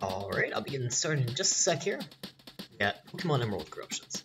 Alright, I'll be getting started in just a sec here. We got Pokemon Emerald Corruptions.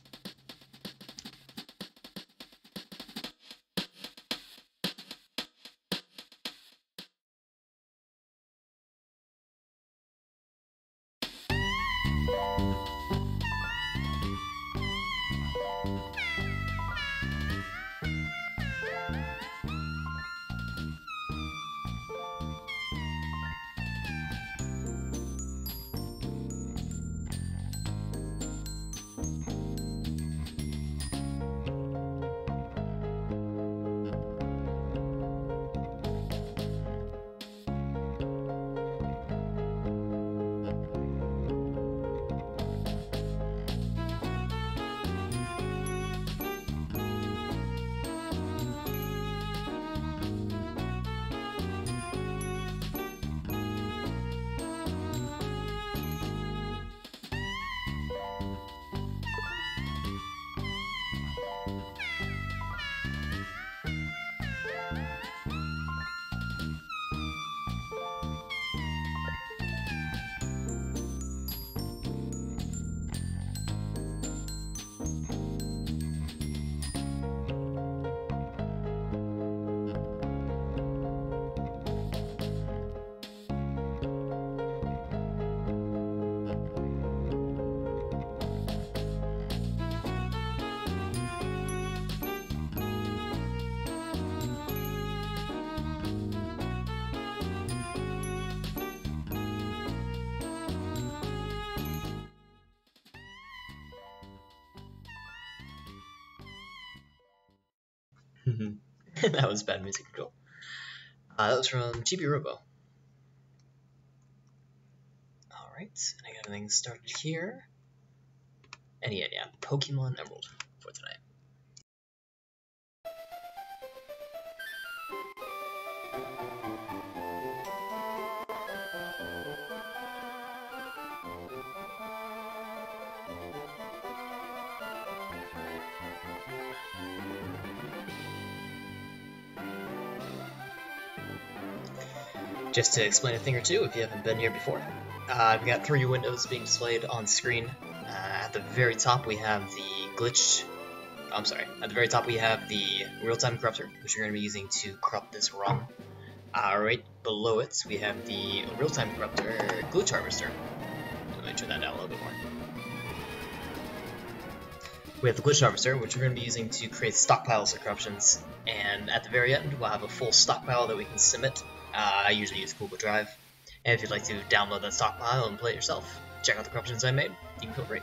That was bad music control. That was from GB Robo. Alright, I got everything started here. And yeah, Pokemon Emerald for tonight. Just to explain a thing or two if you haven't been here before. We've got 3 windows being displayed on screen. At the very top we have the at the very top we have the real-time corruptor, which you're going to be using to corrupt this ROM. Right below it we have the real-time corruptor glitch harvester. Let me turn that down a little bit more. We have the glitch harvester, which we're going to be using to create stockpiles of corruptions, and at the very end we'll have a full stockpile that we can submit. I usually use Google Drive, and if you'd like to download that stockpile and play it yourself, check out the corruptions I made, you can feel free.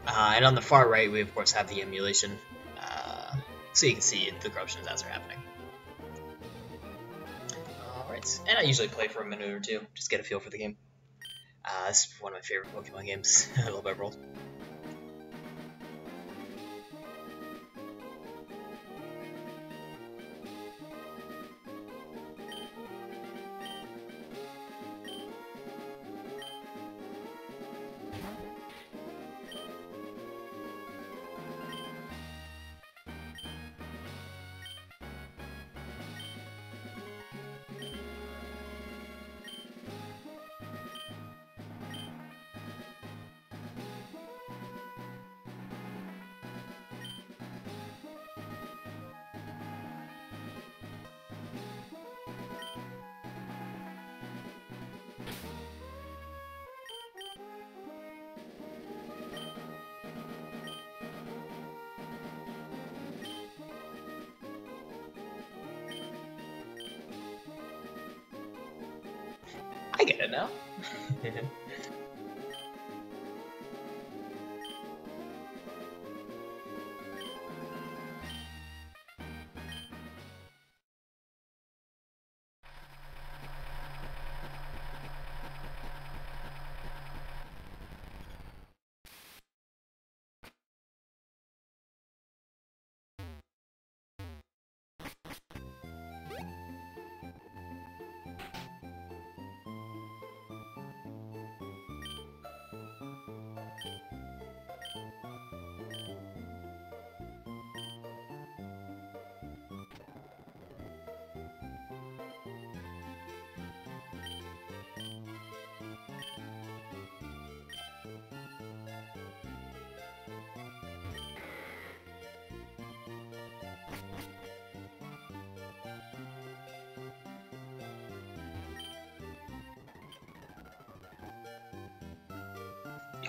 And on the far right we of course have the emulation, so you can see the corruptions as they're happening. Alright, and I usually play for a minute or two, just get a feel for the game. This is one of my favorite Pokemon games. I love Emerald. I get it now.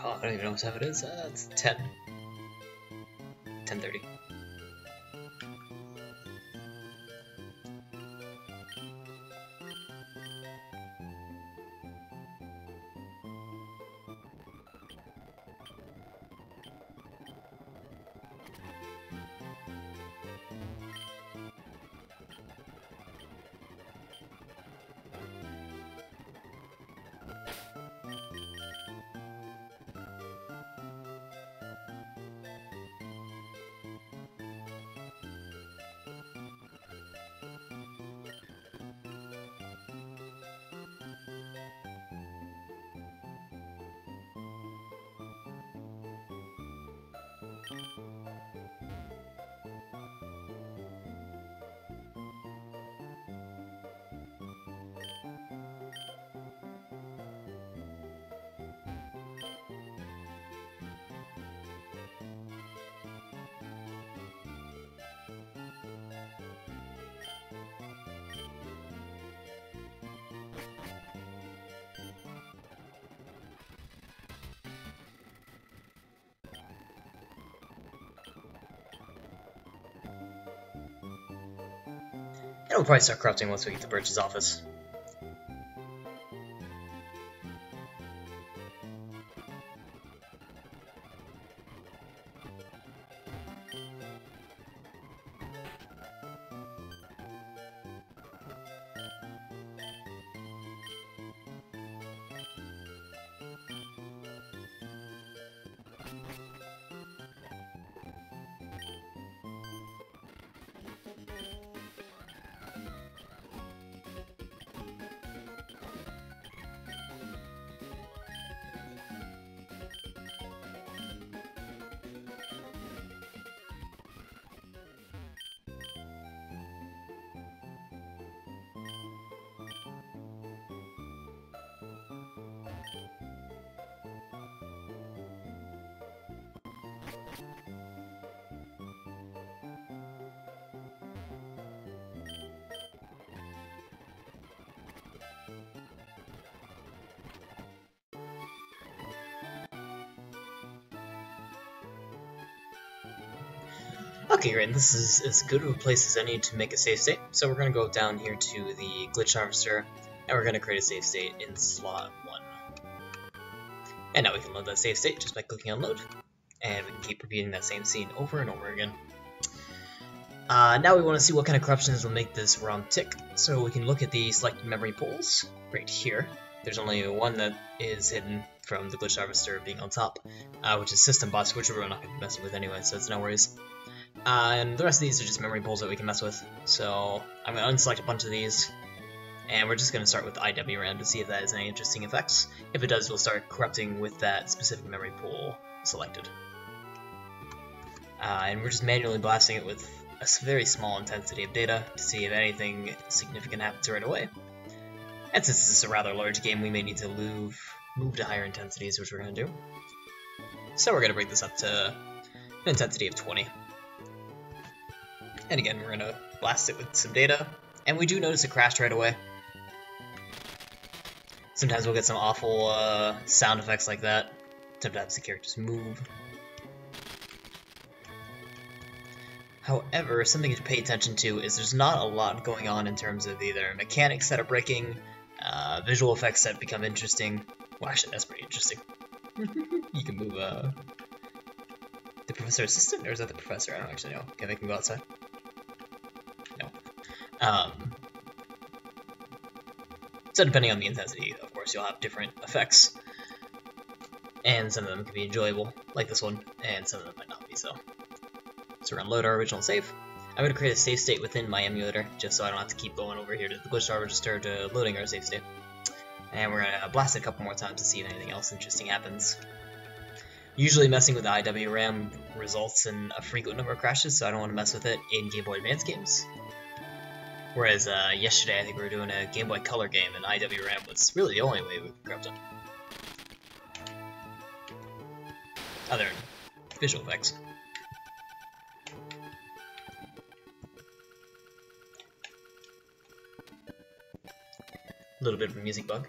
Oh, I don't even know what time it is. It's 10. 10:30. And we'll probably start corrupting once we get to Birch's office. Okay, great, this is as good of a place as any to make a save state, so we're going to go down here to the glitch harvester, and we're going to create a save state in slot 1. And now we can load that save state just by clicking on load, and we can keep repeating that same scene over and over again. Now we want to see what kind of corruptions will make this ROM tick, so we can look at the selected memory pools right here. There's only one that is hidden from the glitch harvester being on top, which is system bus, which we're not going to be messing with anyway, so it's no worries. And the rest of these are just memory pools that we can mess with, so I'm going to unselect a bunch of these, and we're just going to start with IWRAM to see if that has any interesting effects. If it does, we'll start corrupting with that specific memory pool selected. And we're just manually blasting it with a very small intensity of data to see if anything significant happens right away. And since this is a rather large game, we may need to move to higher intensities, which we're going to do. So we're going to bring this up to an intensity of 20. And again, we're going to blast it with some data, and we do notice it crashed right away. Sometimes we'll get some awful sound effects like that. Sometimes the characters move. However, something to pay attention to is there's not a lot going on in terms of either mechanics that are breaking, Visual effects that become interesting. Well, actually, that's pretty interesting. You can move the professor assistant, or is that the professor? I don't actually know. Can I make him go outside? No. So depending on the intensity, of course, you'll have different effects. And some of them can be enjoyable, like this one, and some of them might not be so. So we're going to load our original save. I'm going to create a save state within my emulator, just so I don't have to keep going over here to the glitch register to loading our save state. And we're going to blast it a couple more times to see if anything else interesting happens. Usually messing with the IWRAM results in a frequent number of crashes, so I don't want to mess with it in Game Boy Advance games. Whereas yesterday I think we were doing a Game Boy Color game, and IWRAM was really the only way we could corrupt it. Other visual effects. A little bit of a music bug.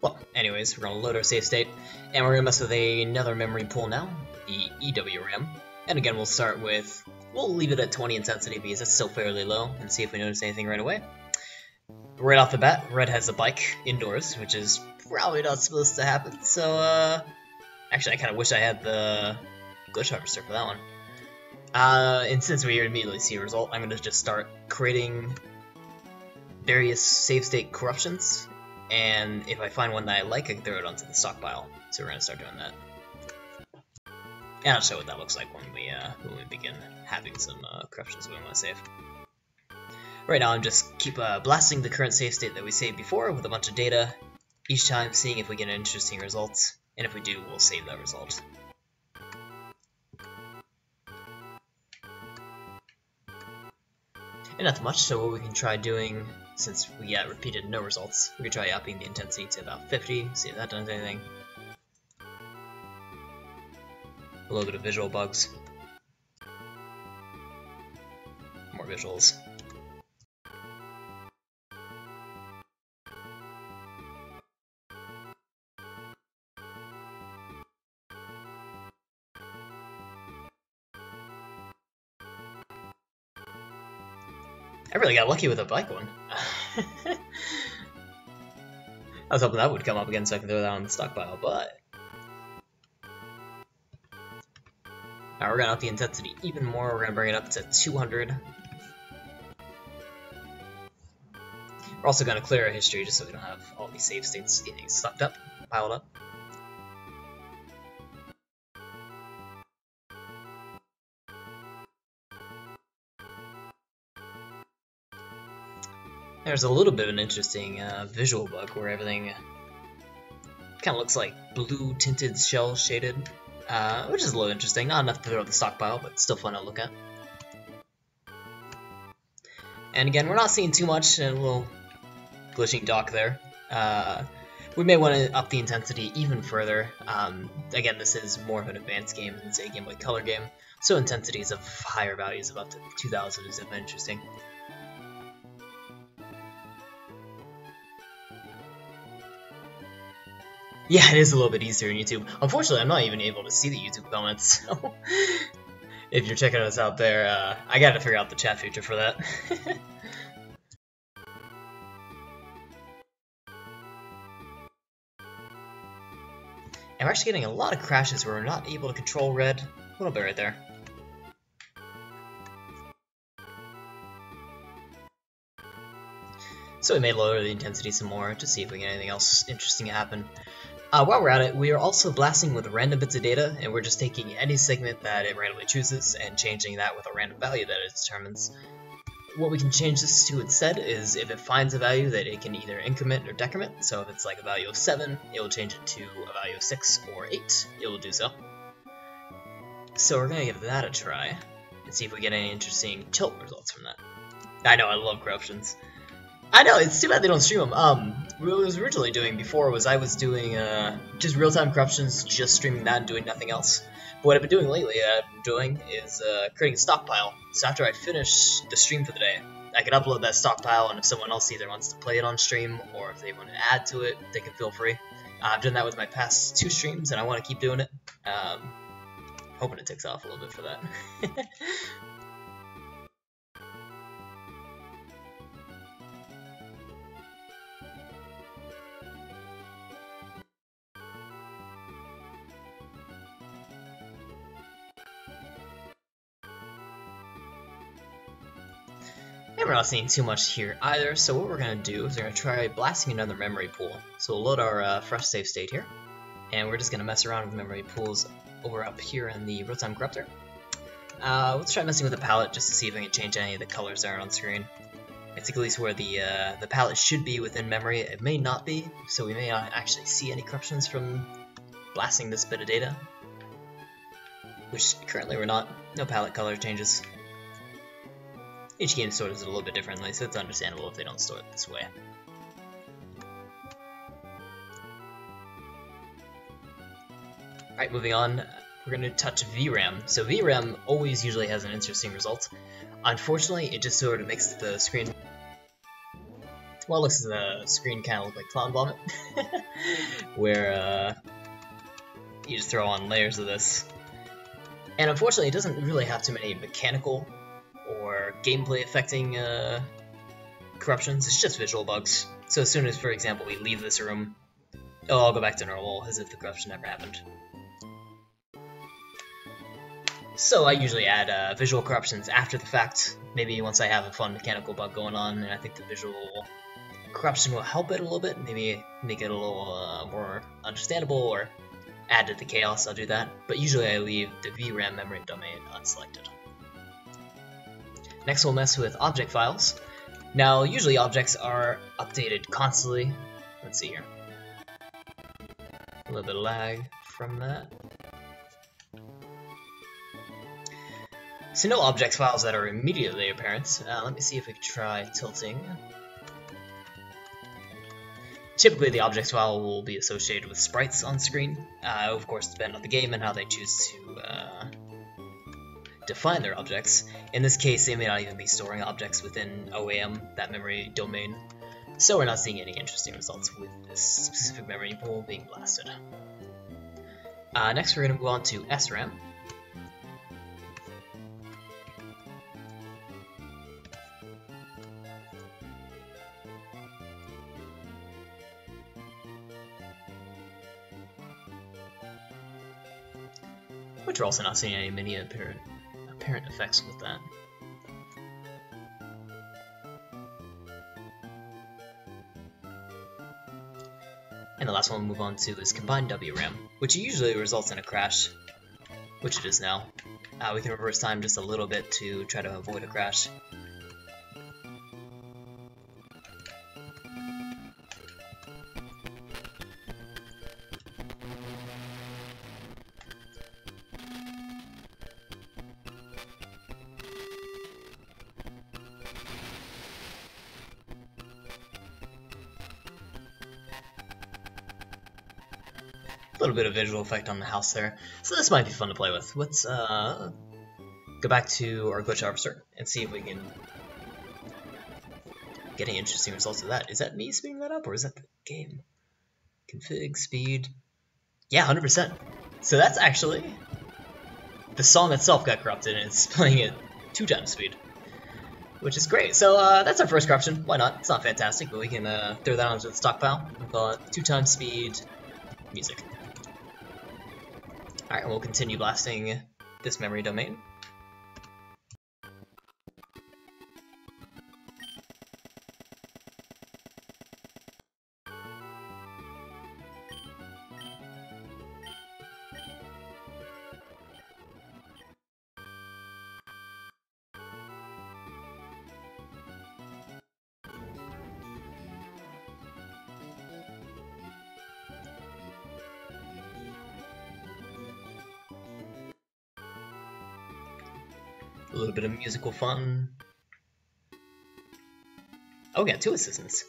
Well, anyways, we're going to load our save state, and we're going to mess with another memory pool now, the EWRAM. And again, we'll leave it at 20 intensity because that's still fairly low, and see if we notice anything right away. Right off the bat, Red has a bike indoors, which is probably not supposed to happen, so, actually, I kind of wish I had the glitch harvester for that one. And since we immediately see a result, I'm going to just start creating various save state corruptions, and if I find one that I like, I can throw it onto the stockpile. So we're going to start doing that. And I'll show what that looks like when we begin having some corruptions we want to save. Right now I'm just keep blasting the current save state that we saved before with a bunch of data, each time seeing if we get an interesting result, and if we do, we'll save that result. And not much, so what we can try doing, since we got repeated no results, we can try upping the intensity to about 50, see if that does anything. A little bit of visual bugs. More visuals. I really got lucky with a bike one. I was hoping that would come up again so I could throw that on the stockpile, but... Now we're going to up the intensity even more, we're going to bring it up to 200. We're also going to clear our history just so we don't have all these save states getting sucked up, piled up. There's a little bit of an interesting visual bug where everything kind of looks like blue tinted shell shaded, which is a little interesting. Not enough to throw at the stockpile, but still fun to look at. And again, we're not seeing too much, a little glitching dock there. We may want to up the intensity even further. Again, this is more of an advanced game than, say, a Game Boy Color game, so intensities of higher values of up to 2000 is definitely interesting. Yeah, it is a little bit easier in YouTube. Unfortunately, I'm not even able to see the YouTube comments, so if you're checking us out there, I gotta figure out the chat feature for that. And we're actually getting a lot of crashes where we're not able to control Red. A little bit right there. So we may lower the intensity some more to see if we get anything else interesting to happen. While we're at it, we are also blasting with random bits of data, and we're just taking any segment that it randomly chooses and changing that with a random value that it determines. What we can change this to instead is if it finds a value that it can either increment or decrement. So if it's like a value of 7, it will change it to a value of 6 or 8. It will do so. So we're going to give that a try and see if we get any interesting tilt results from that. I know, I love corruptions. I know, it's too bad they don't stream them. What I was originally doing before was I was doing just real-time corruptions, just streaming that and doing nothing else. But what I've been doing lately, is creating a stockpile. So after I finish the stream for the day, I can upload that stockpile, and if someone else either wants to play it on stream, or if they want to add to it, they can feel free. I've done that with my past 2 streams, and I want to keep doing it. Hoping it takes off a little bit for that. And we're not seeing too much here either, so what we're going to do is we're going to try blasting another memory pool. So we'll load our fresh save state here, and we're just going to mess around with memory pools over up here in the real-time corruptor. Let's try messing with the palette just to see if we can change any of the colors that are on screen. It's at least where the palette should be within memory. It may not be, so we may not actually see any corruptions from blasting this bit of data. Which currently we're not. No palette color changes. Each game stores it a little bit differently, so it's understandable if they don't store it this way. Alright, moving on, we're going to touch VRAM. So VRAM always usually has an interesting result. Unfortunately, it just sort of makes the screen... Well, looks the screen kind of look like Clown Vomit, where you just throw on layers of this. And unfortunately, it doesn't really have too many mechanical or gameplay affecting corruptions. It's just visual bugs. So as soon as, for example, we leave this room, it'll all go back to normal as if the corruption never happened. So I usually add visual corruptions after the fact, maybe once I have a fun mechanical bug going on, and I think the visual corruption will help it a little bit, maybe make it a little more understandable, or add to the chaos, I'll do that. But usually I leave the VRAM memory domain unselected. Next we'll mess with object files. Now usually objects are updated constantly. Let's see here. A little bit of lag from that. So no object files that are immediately apparent. Let me see if we can try tilting. Typically the object file will be associated with sprites on screen. Of course depend on the game and how they choose to define their objects. In this case, they may not even be storing objects within OAM, that memory domain, so we're not seeing any interesting results with this specific memory pool being blasted. Next, we're going to move on to SRAM. Which we're also not seeing any many apparent effects with that. And the last one we'll move on to is combined WRAM, which usually results in a crash, which it is now. We can reverse time just a little bit to try to avoid a crash. A little bit of visual effect on the house there, so this might be fun to play with. Let's go back to our glitch harvester and see if we can get any interesting results of that. Is that me speeding that up, or is that the game? Config, speed, yeah, 100%. So that's actually, the song itself got corrupted and it's playing at 2 times speed, which is great. So that's our first corruption. Why not? It's not fantastic, but we can throw that onto the stockpile. We'll call it 2 times speed music. Alright, and we'll continue blasting this memory domain. A little bit of musical fun. Oh, we got 2 assistants.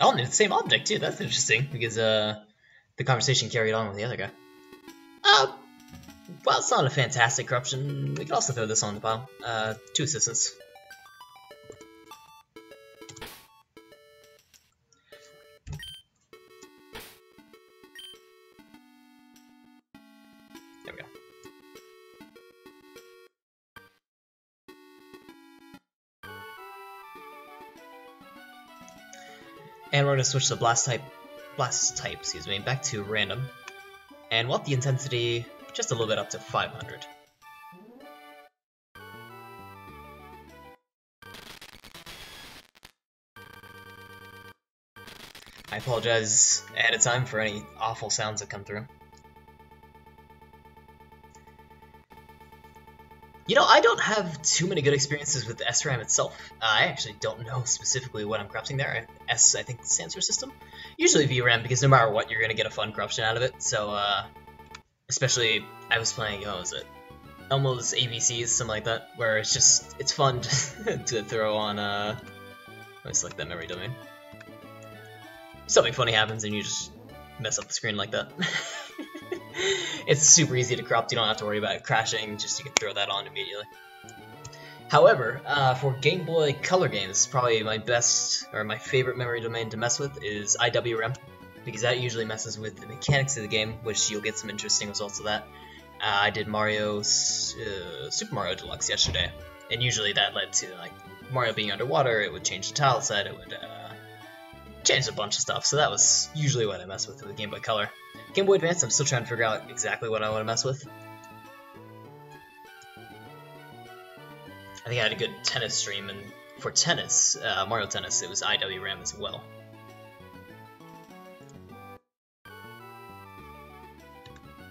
Oh, and it's the same object too. That's interesting because the conversation carried on with the other guy. while it's not a fantastic corruption, we can also throw this on the pile. 2 assistants. There we go. And we're going to switch the blast type, excuse me, back to random. And we'll up the intensity just a little bit up to 500. I apologize ahead of time for any awful sounds that come through. You know, I don't have too many good experiences with the SRAM itself. I actually don't know specifically what I'm corrupting there. S, I think, stands for system. Usually VRAM, because no matter what, you're going to get a fun corruption out of it. So, especially, I was playing, what was it? Almost ABCs, something like that, where it's just, it's fun to throw on, let me select that memory domain. Something funny happens and you just mess up the screen like that. It's super easy to corrupt, you don't have to worry about it crashing, just you can throw that on immediately. However, for Game Boy Color games, probably my best, or my favorite memory domain to mess with is IWRAM, because that usually messes with the mechanics of the game, which you'll get some interesting results of that. I did Super Mario Deluxe yesterday, and usually that led to like Mario being underwater, it would change the tile set, it would change a bunch of stuff, so that was usually what I mess with Game Boy Color. Game Boy Advance, I'm still trying to figure out exactly what I want to mess with. I think I had a good tennis stream, and for tennis, Mario Tennis, it was IWRAM as well.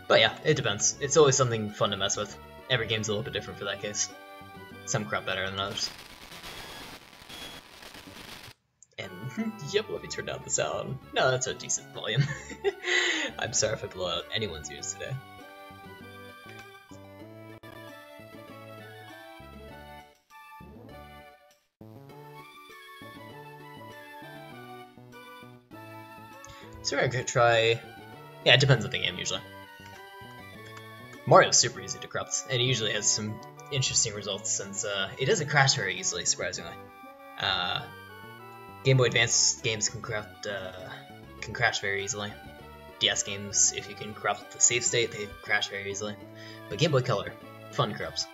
But yeah, it depends. It's always something fun to mess with. Every game's a little bit different for that case. Some crap better than others. And, yep, let me turn down the sound. No, that's a decent volume. I'm sorry if I blow out anyone's ears today. So we're gonna try... Yeah, it depends on the game, usually. Mario's super easy to corrupt, and it usually has some interesting results since it doesn't crash very easily, surprisingly. Game Boy Advance games can crash very easily. DS games, if you can corrupt the save state, they crash very easily. But Game Boy Color, fun corrupts.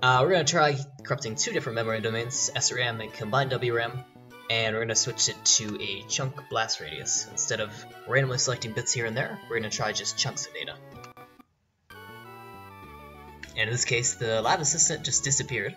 We're going to try corrupting 2 different memory domains, SRAM and combined WRAM, and we're going to switch it to a chunk blast radius. Instead of randomly selecting bits here and there, we're going to try just chunks of data. And in this case, the lab assistant just disappeared.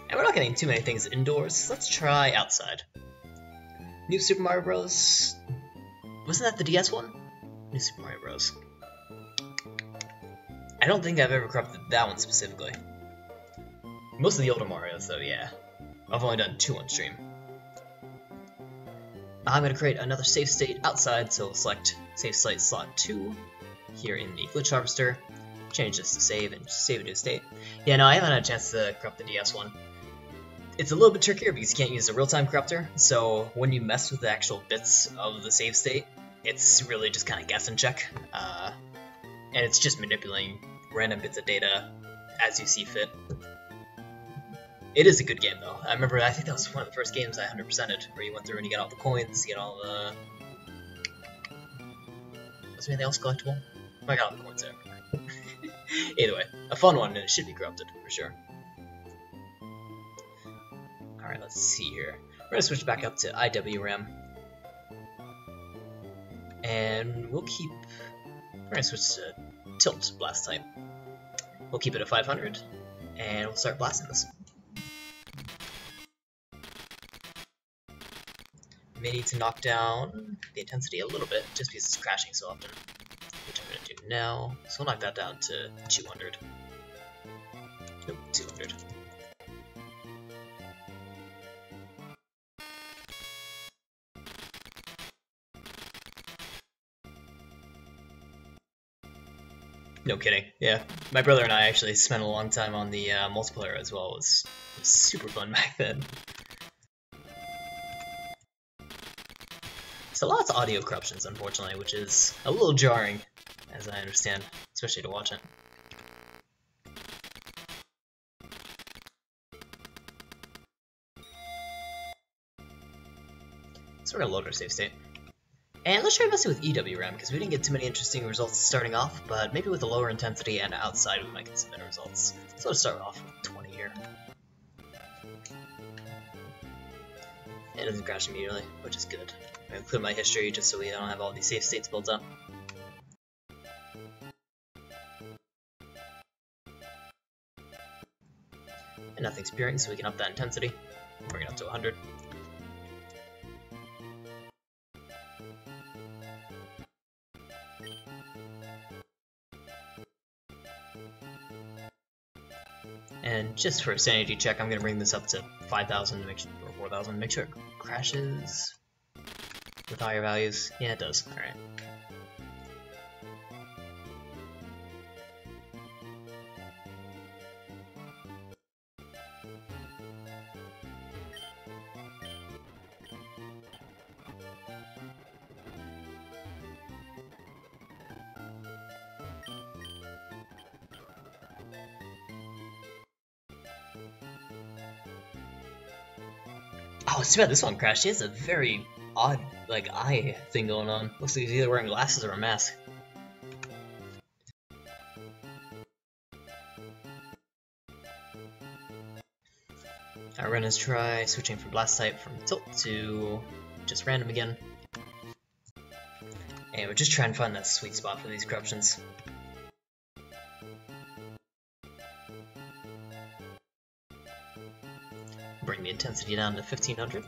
And we're not getting too many things indoors, let's try outside. New Super Mario Bros. Wasn't that the DS one? New Super Mario Bros. I don't think I've ever corrupted that one specifically. Most of the older Marios though, yeah. I've only done 2 on stream. I'm going to create another save state outside, so we'll select save state slot 2 here in the glitch harvester. Change this to save and save it to state. Yeah, no, I haven't had a chance to corrupt the DS one. It's a little bit trickier because you can't use a real-time corrupter, so when you mess with the actual bits of the save state, it's really just kind of guess and check. And it's just manipulating random bits of data as you see fit. It is a good game though. I remember, I think that was one of the first games I 100%ed, where you went through and you get all the coins, you get all the... Was there anything else collectible? I got all the coins there. Either way, a fun one, and it should be corrupted, for sure. Alright, let's see here. We're going to switch back up to IWRAM. And we'll keep... We're going to switch to Tilt Blast type. We'll keep it at 500, and we'll start blasting this. May need to knock down the intensity a little bit, just because it's crashing so often. Which I'm going to do now. So we'll knock that down to 200. Nope, 200. No kidding. Yeah, my brother and I actually spent a long time on the multiplayer as well. It was super fun back then. So lots of audio corruptions, unfortunately, which is a little jarring, as I understand, especially to watch it. So we're gonna load our save state. And let's try messing with EWRAM, because we didn't get too many interesting results starting off, but maybe with a lower intensity and outside we might get some better results. So let's start off with 20 here. It doesn't crash immediately, which is good. I'm gonna clear my history just so we don't have all these save states built up. And nothing's appearing, so we can up that intensity. Bring it up to 100. And just for a sanity check, I'm going to bring this up to 5,000 to make sure, or 4,000 to make sure it crashes with higher values. Yeah, it does. Alright. Oh, it's too bad this one crashed. He has a very odd, like, eye thing going on. Looks like he's either wearing glasses or a mask. Alright, we're gonna try switching from blast type from tilt to just random again. And we're just trying to find that sweet spot for these corruptions. Bring the intensity down to 1500.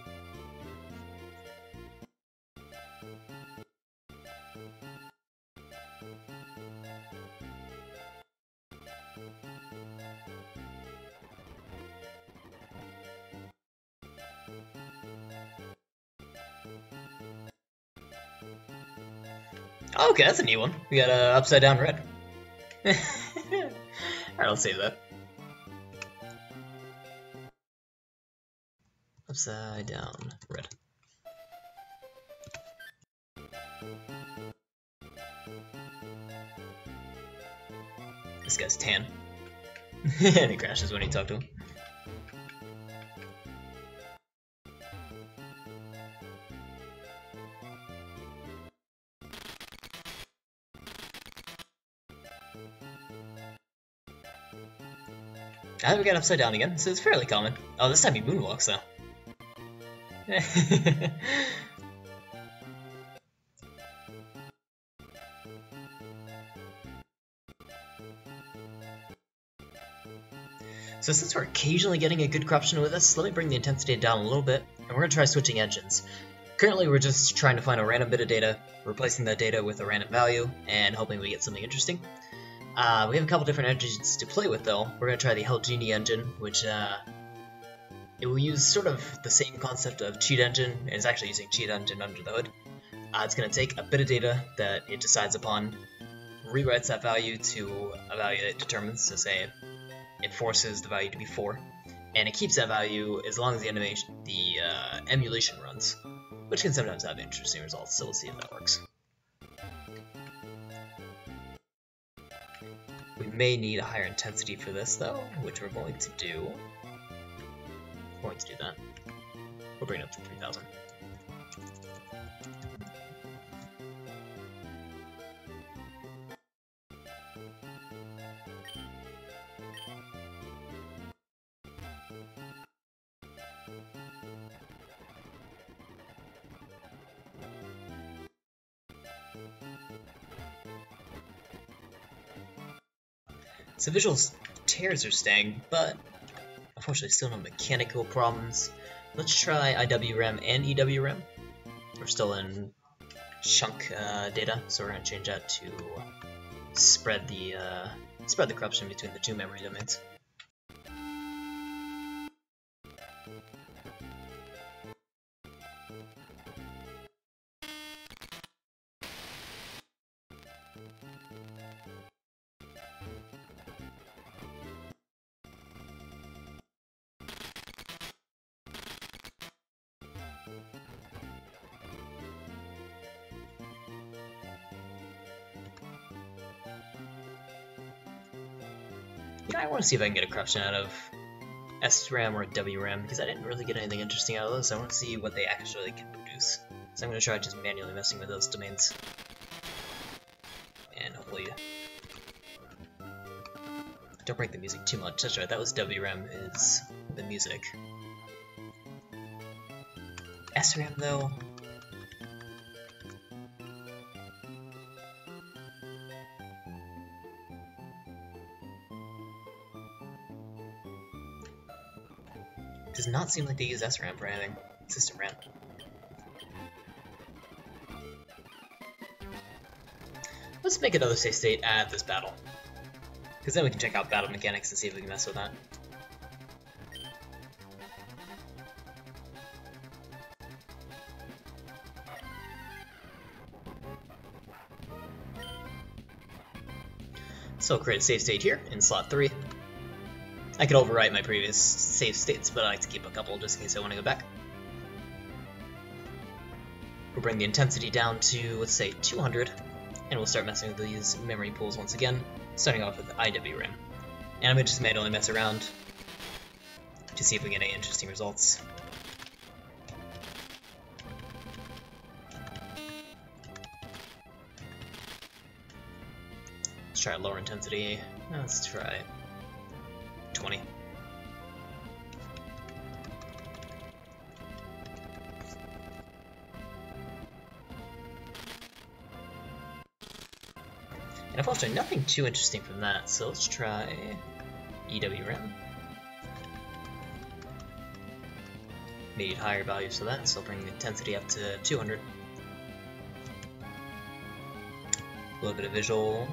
Oh, okay, that's a neat one. We got upside down red. Alright, I'll save that. Upside down red. This guy's tan. And he crashes when you talk to him. We got upside down again, so it's fairly common. Oh, this time he moonwalks though. So since we're occasionally getting a good corruption with this, let me bring the intensity down a little bit, and we're going to try switching engines. Currently we're just trying to find a random bit of data, replacing that data with a random value, and hoping we get something interesting. We have a couple different engines to play with though. We're going to try the Hell Genie engine, which it will use sort of the same concept of cheat engine, and it's actually using cheat engine under the hood. It's going to take a bit of data that it decides upon, rewrites that value to a value that it determines, so say it forces the value to be 4, and it keeps that value as long as the emulation runs, which can sometimes have interesting results, so we'll see if that works. We may need a higher intensity for this though, which we're going to do. We're going to do that. We'll bring it up to 3,000. So visual tears are staying, but unfortunately still no mechanical problems. Let's try IWRAM and EWRAM. We're still in chunk data, so we're going to change that to spread the corruption between the two memory domains. You know, I want to see if I can get a corruption out of SRAM or WRAM, because I didn't really get anything interesting out of those. I want to see what they actually can produce. So I'm going to try just manually messing with those domains. And hopefully... don't break the music too much. That's right, that was WRAM is the music. SRAM though... does not seem like they use SRAM for anything. System RAM. Let's make another save state at this battle. Because then we can check out battle mechanics and see if we can mess with that. So I'll create a save state here in slot 3. I could overwrite my previous save states, but I like to keep a couple just in case I want to go back. We'll bring the intensity down to, let's say, 200, and we'll start messing with these memory pools once again, starting off with IWRAM. And I'm going to just manually mess around to see if we get any interesting results. Let's try a lower intensity. Let's try 20. And unfortunately, nothing too interesting from that, so let's try EWRAM. Need higher values for that, so I'll bring the intensity up to 200. A little bit of visual.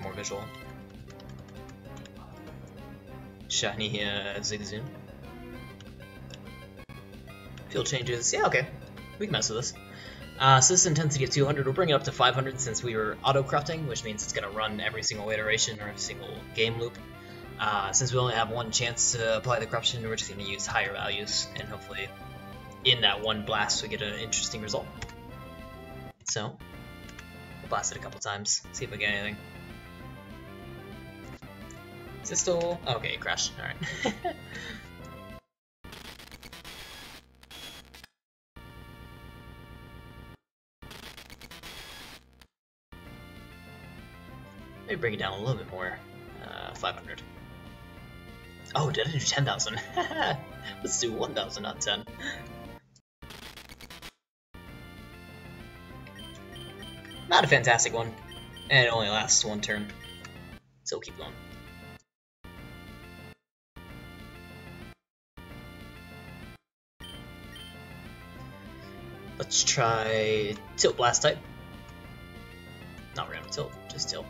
More visual. Shiny Zigzagoon. Field changes, yeah, okay. We can mess with this. So this intensity of 200, we'll bring it up to 500 since we were auto-corrupting, which means it's going to run every single iteration or every single game loop. Since we only have one chance to apply the corruption, we're just going to use higher values, and hopefully in that one blast we get an interesting result. So, we'll blast it a couple times, see if we get anything. Is it still... oh, okay, it crashed, alright. Maybe bring it down a little bit more. 500. Oh, did I do 10,000? Let's do 1,000, not 10. Not a fantastic one. And it only lasts one turn. So we'll keep going. Let's try Tilt Blast type. Not random tilt, just tilt.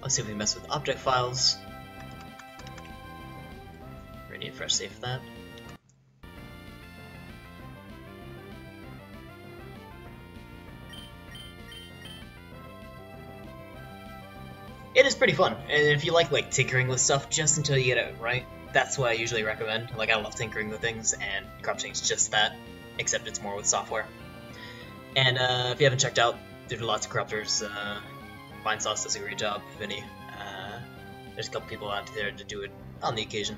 Let's see if we mess with object files. We need a fresh save for that. It is pretty fun, and if you like tinkering with stuff just until you get it right, that's what I usually recommend. Like, I love tinkering with things, and corrupting is just that, except it's more with software. And if you haven't checked out, there's lots of corruptors. Vinesauce does a great job, Vinny. There's a couple people out there to do it on the occasion.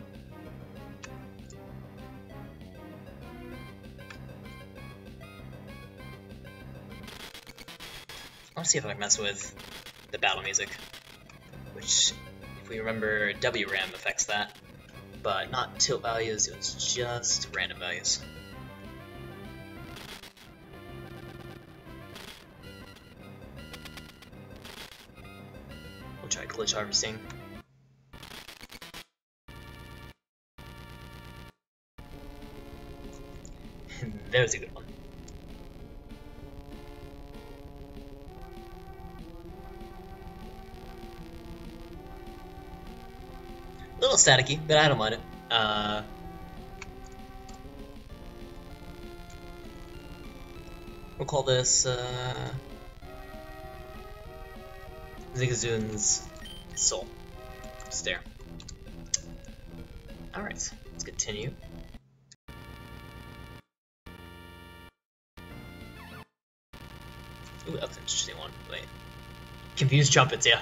I want to see if I can mess with the battle music, which, if we remember, WRAM affects that, but not tilt values, it was just random values. We'll try glitch harvesting. There's a good one. A little staticky, but I don't mind it. We'll call this Zigazun's Soul. Stare. Alright, let's continue. Ooh, that was an interesting one. Wait. Confused trumpets, yeah.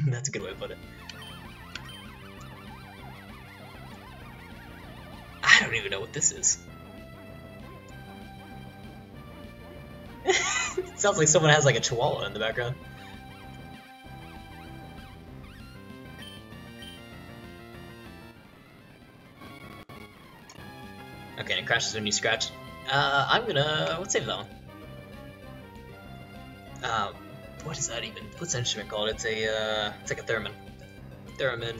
That's a good way to put it. I don't even know what this is. It sounds like someone has like a chihuahua in the background. Okay, and it crashes when you scratch. I'm gonna... let's save that one. What is that even? What's that instrument called? It's a, it's like a theremin. Theremin.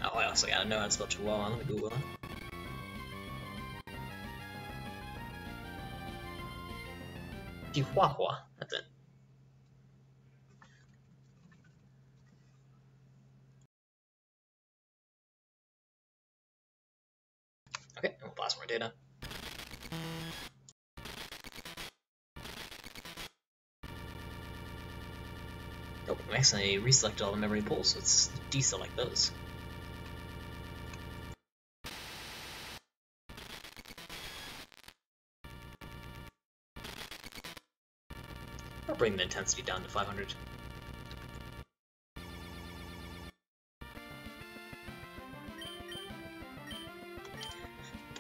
Oh, I also gotta know how to spell chihuahua. Let me Google it. Chihuahua. That's it. Okay, we'll blast more data. Oh, I accidentally reselected all the memory pools, so let's deselect those. I'll bring the intensity down to 500.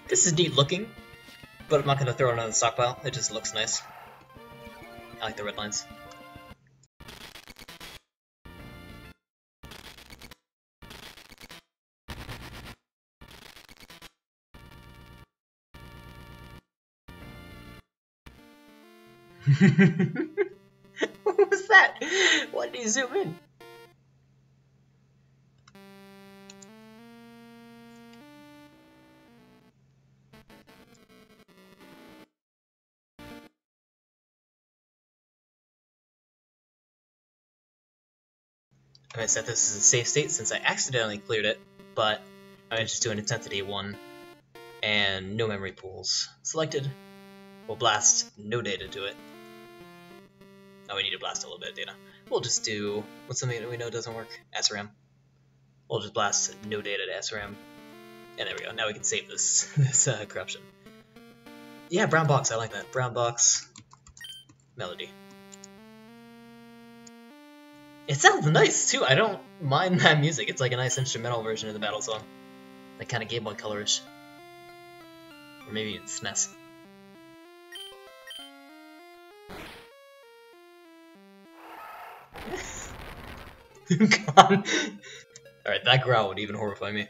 This is neat looking, but I'm not going to throw it on the stockpile. It just looks nice. I like the red lines. What was that? Why did he zoom in? I'm going to set this as a safe state since I accidentally cleared it, but I'm going to just do an intensity 1 and no memory pools selected. We'll blast no data to it. Oh, we need to blast a little bit of data. We'll just do what's something that we know doesn't work? SRAM. We'll just blast no data to SRAM. And there we go. Now we can save this corruption. Yeah, brown box. I like that. Brown box. Melody. It sounds nice too. I don't mind that music. It's like a nice instrumental version of the battle song. Like kind of Game Boy Color-ish. Or maybe it's SNES. God. Alright, that growl would even horrify me.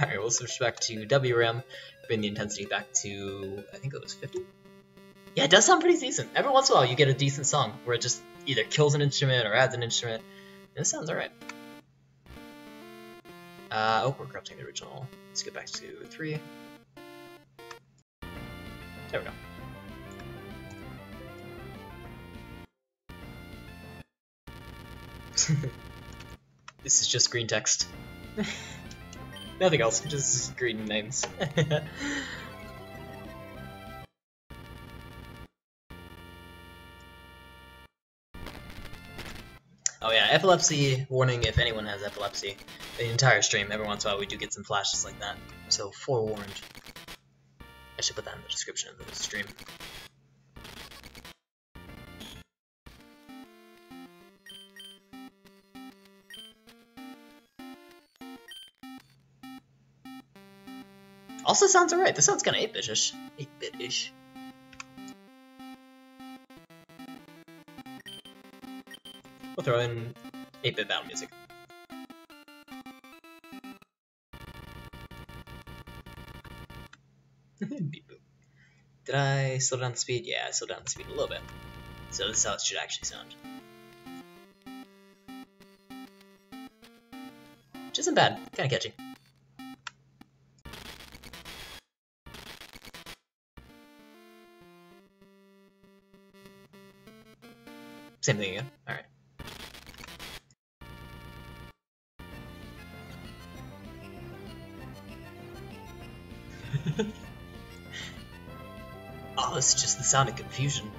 Alright, we'll switch back to WRAM, bring the intensity back to, I think it was 50? Yeah, it does sound pretty decent. Every once in a while you get a decent song where it just either kills an instrument or adds an instrument. And it sounds alright. Oh, we're corrupting the original. Let's get back to 3. There we go. This is just green text. Nothing else, just green names. Oh yeah, epilepsy warning if anyone has epilepsy. The entire stream, every once in a while we do get some flashes like that. So forewarned. I should put that in the description of the stream. Also sounds alright. This sounds kind of 8-bit-ish. 8-bit-ish. We'll throw in 8-bit battle music. Beep boop. Did I slow down the speed? Yeah, I slowed down the speed a little bit. So this is how it should actually sound. Which isn't bad. Kind of catchy. Same thing again. Alright. Oh, this is just the sound of confusion.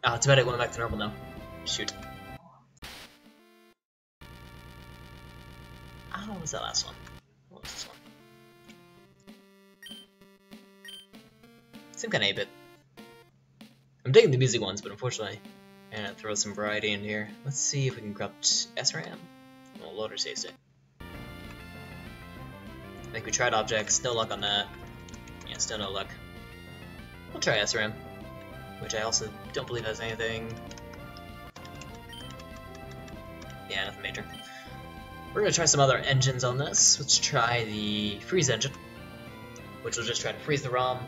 Oh, it's bad it went back to normal now. Shoot. Oh, what was that last one? What was this one? Same kind of 8-bit. I'm digging the music ones, but unfortunately, I'm gonna throw some variety in here. Let's see if we can corrupt SRAM. Well, loader saves it. I think we tried objects, no luck on that. Yeah, still no luck. We'll try SRAM, which I also don't believe has anything. Yeah, nothing major. We're gonna try some other engines on this. Let's try the freeze engine, which will just try to freeze the ROM.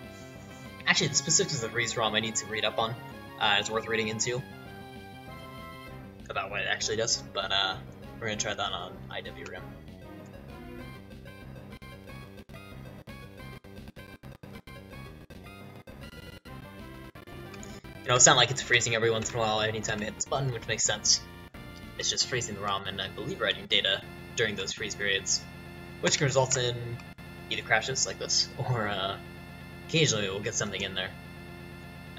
Actually, the specifics of the freeze ROM I need to read up on. It's worth reading into about what it actually does, but we're gonna try that on IWRAM. You know, it's not like it's freezing every once in a while anytime I hit this button, which makes sense. It's just freezing the ROM and I believe writing data during those freeze periods, which can result in either crashes like this, or occasionally we'll get something in there.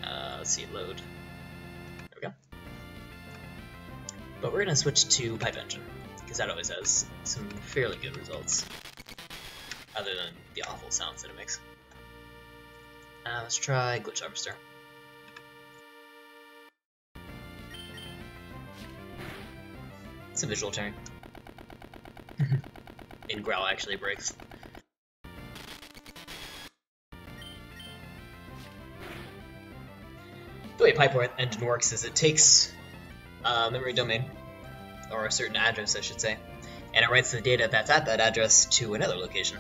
Let's see, load. There we go. But we're gonna switch to pipe engine, because that always has some fairly good results, other than the awful sounds that it makes. Let's try glitch harvester. It's a visual turn. And growl actually breaks. The way pipe engine works is it takes a memory domain, or a certain address I should say, and it writes the data that's at that address to another location.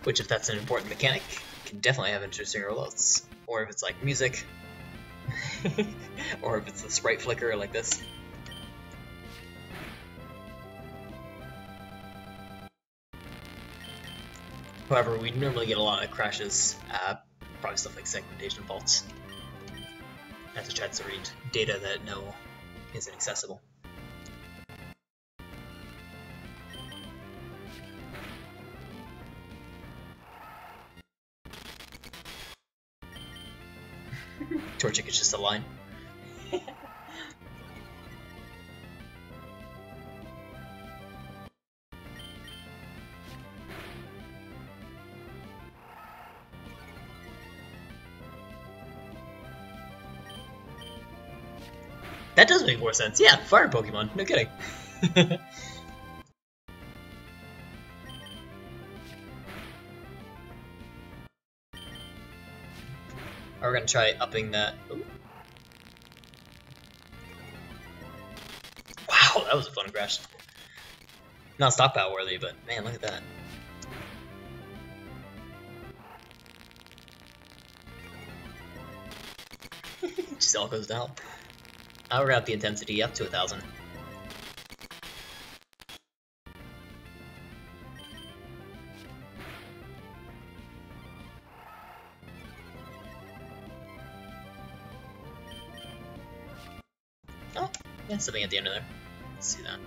Which, if that's an important mechanic, can definitely have interesting results. Or if it's like music, or if it's the sprite flicker like this. However, we normally get a lot of crashes, probably stuff like segmentation faults. As it tries to read data that isn't accessible. Torchic is just a line. That does make more sense. Yeah, fire Pokemon. No kidding. We're gonna try upping that. Ooh. Wow, that was a fun crash. Not stockpile worthy, but man, look at that. Just all goes down. I'll route the intensity up to 1,000. Oh, yeah, something at the end of there. Let's see that.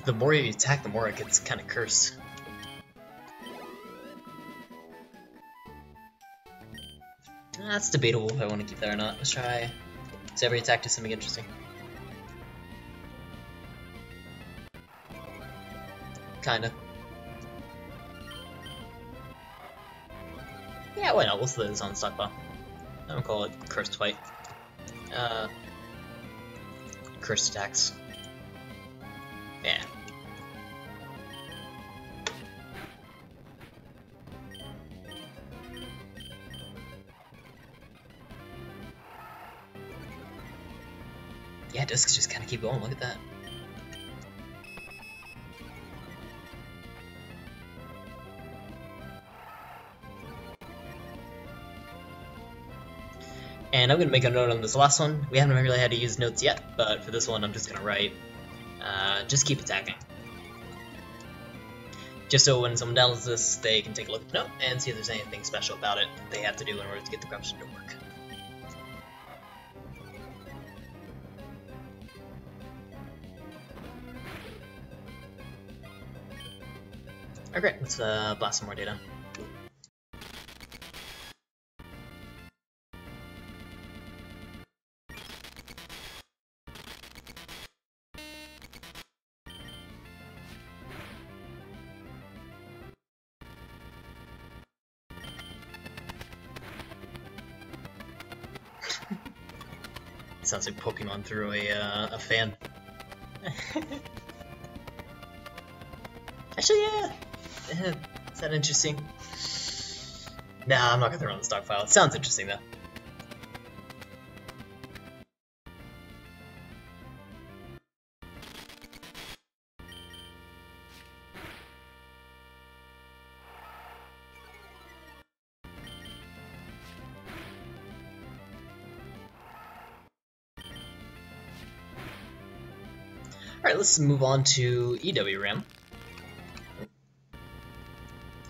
The more you attack, the more it gets kind of cursed. That's debatable if I want to keep that or not. Let's try. Does every attack do something interesting? Kinda. Yeah, why not? We'll slid this on stockpile. I don't call it cursed fight. Cursed attacks. Yeah. Yeah, discs just kind of keep going. Look at that. And I'm going to make a note on this last one. We haven't really had to use notes yet, but for this one I'm just going to write, just keep attacking. Just so when someone downloads this, they can take a look at the note and see if there's anything special about it they have to do in order to get the corruption to work. Okay, let's blast some more data. Sounds like Pokémon through a fan. Actually, yeah. Is that interesting? Nah, I'm not gonna throw it on the stockpile. It sounds interesting though. Alright, let's move on to EWRAM.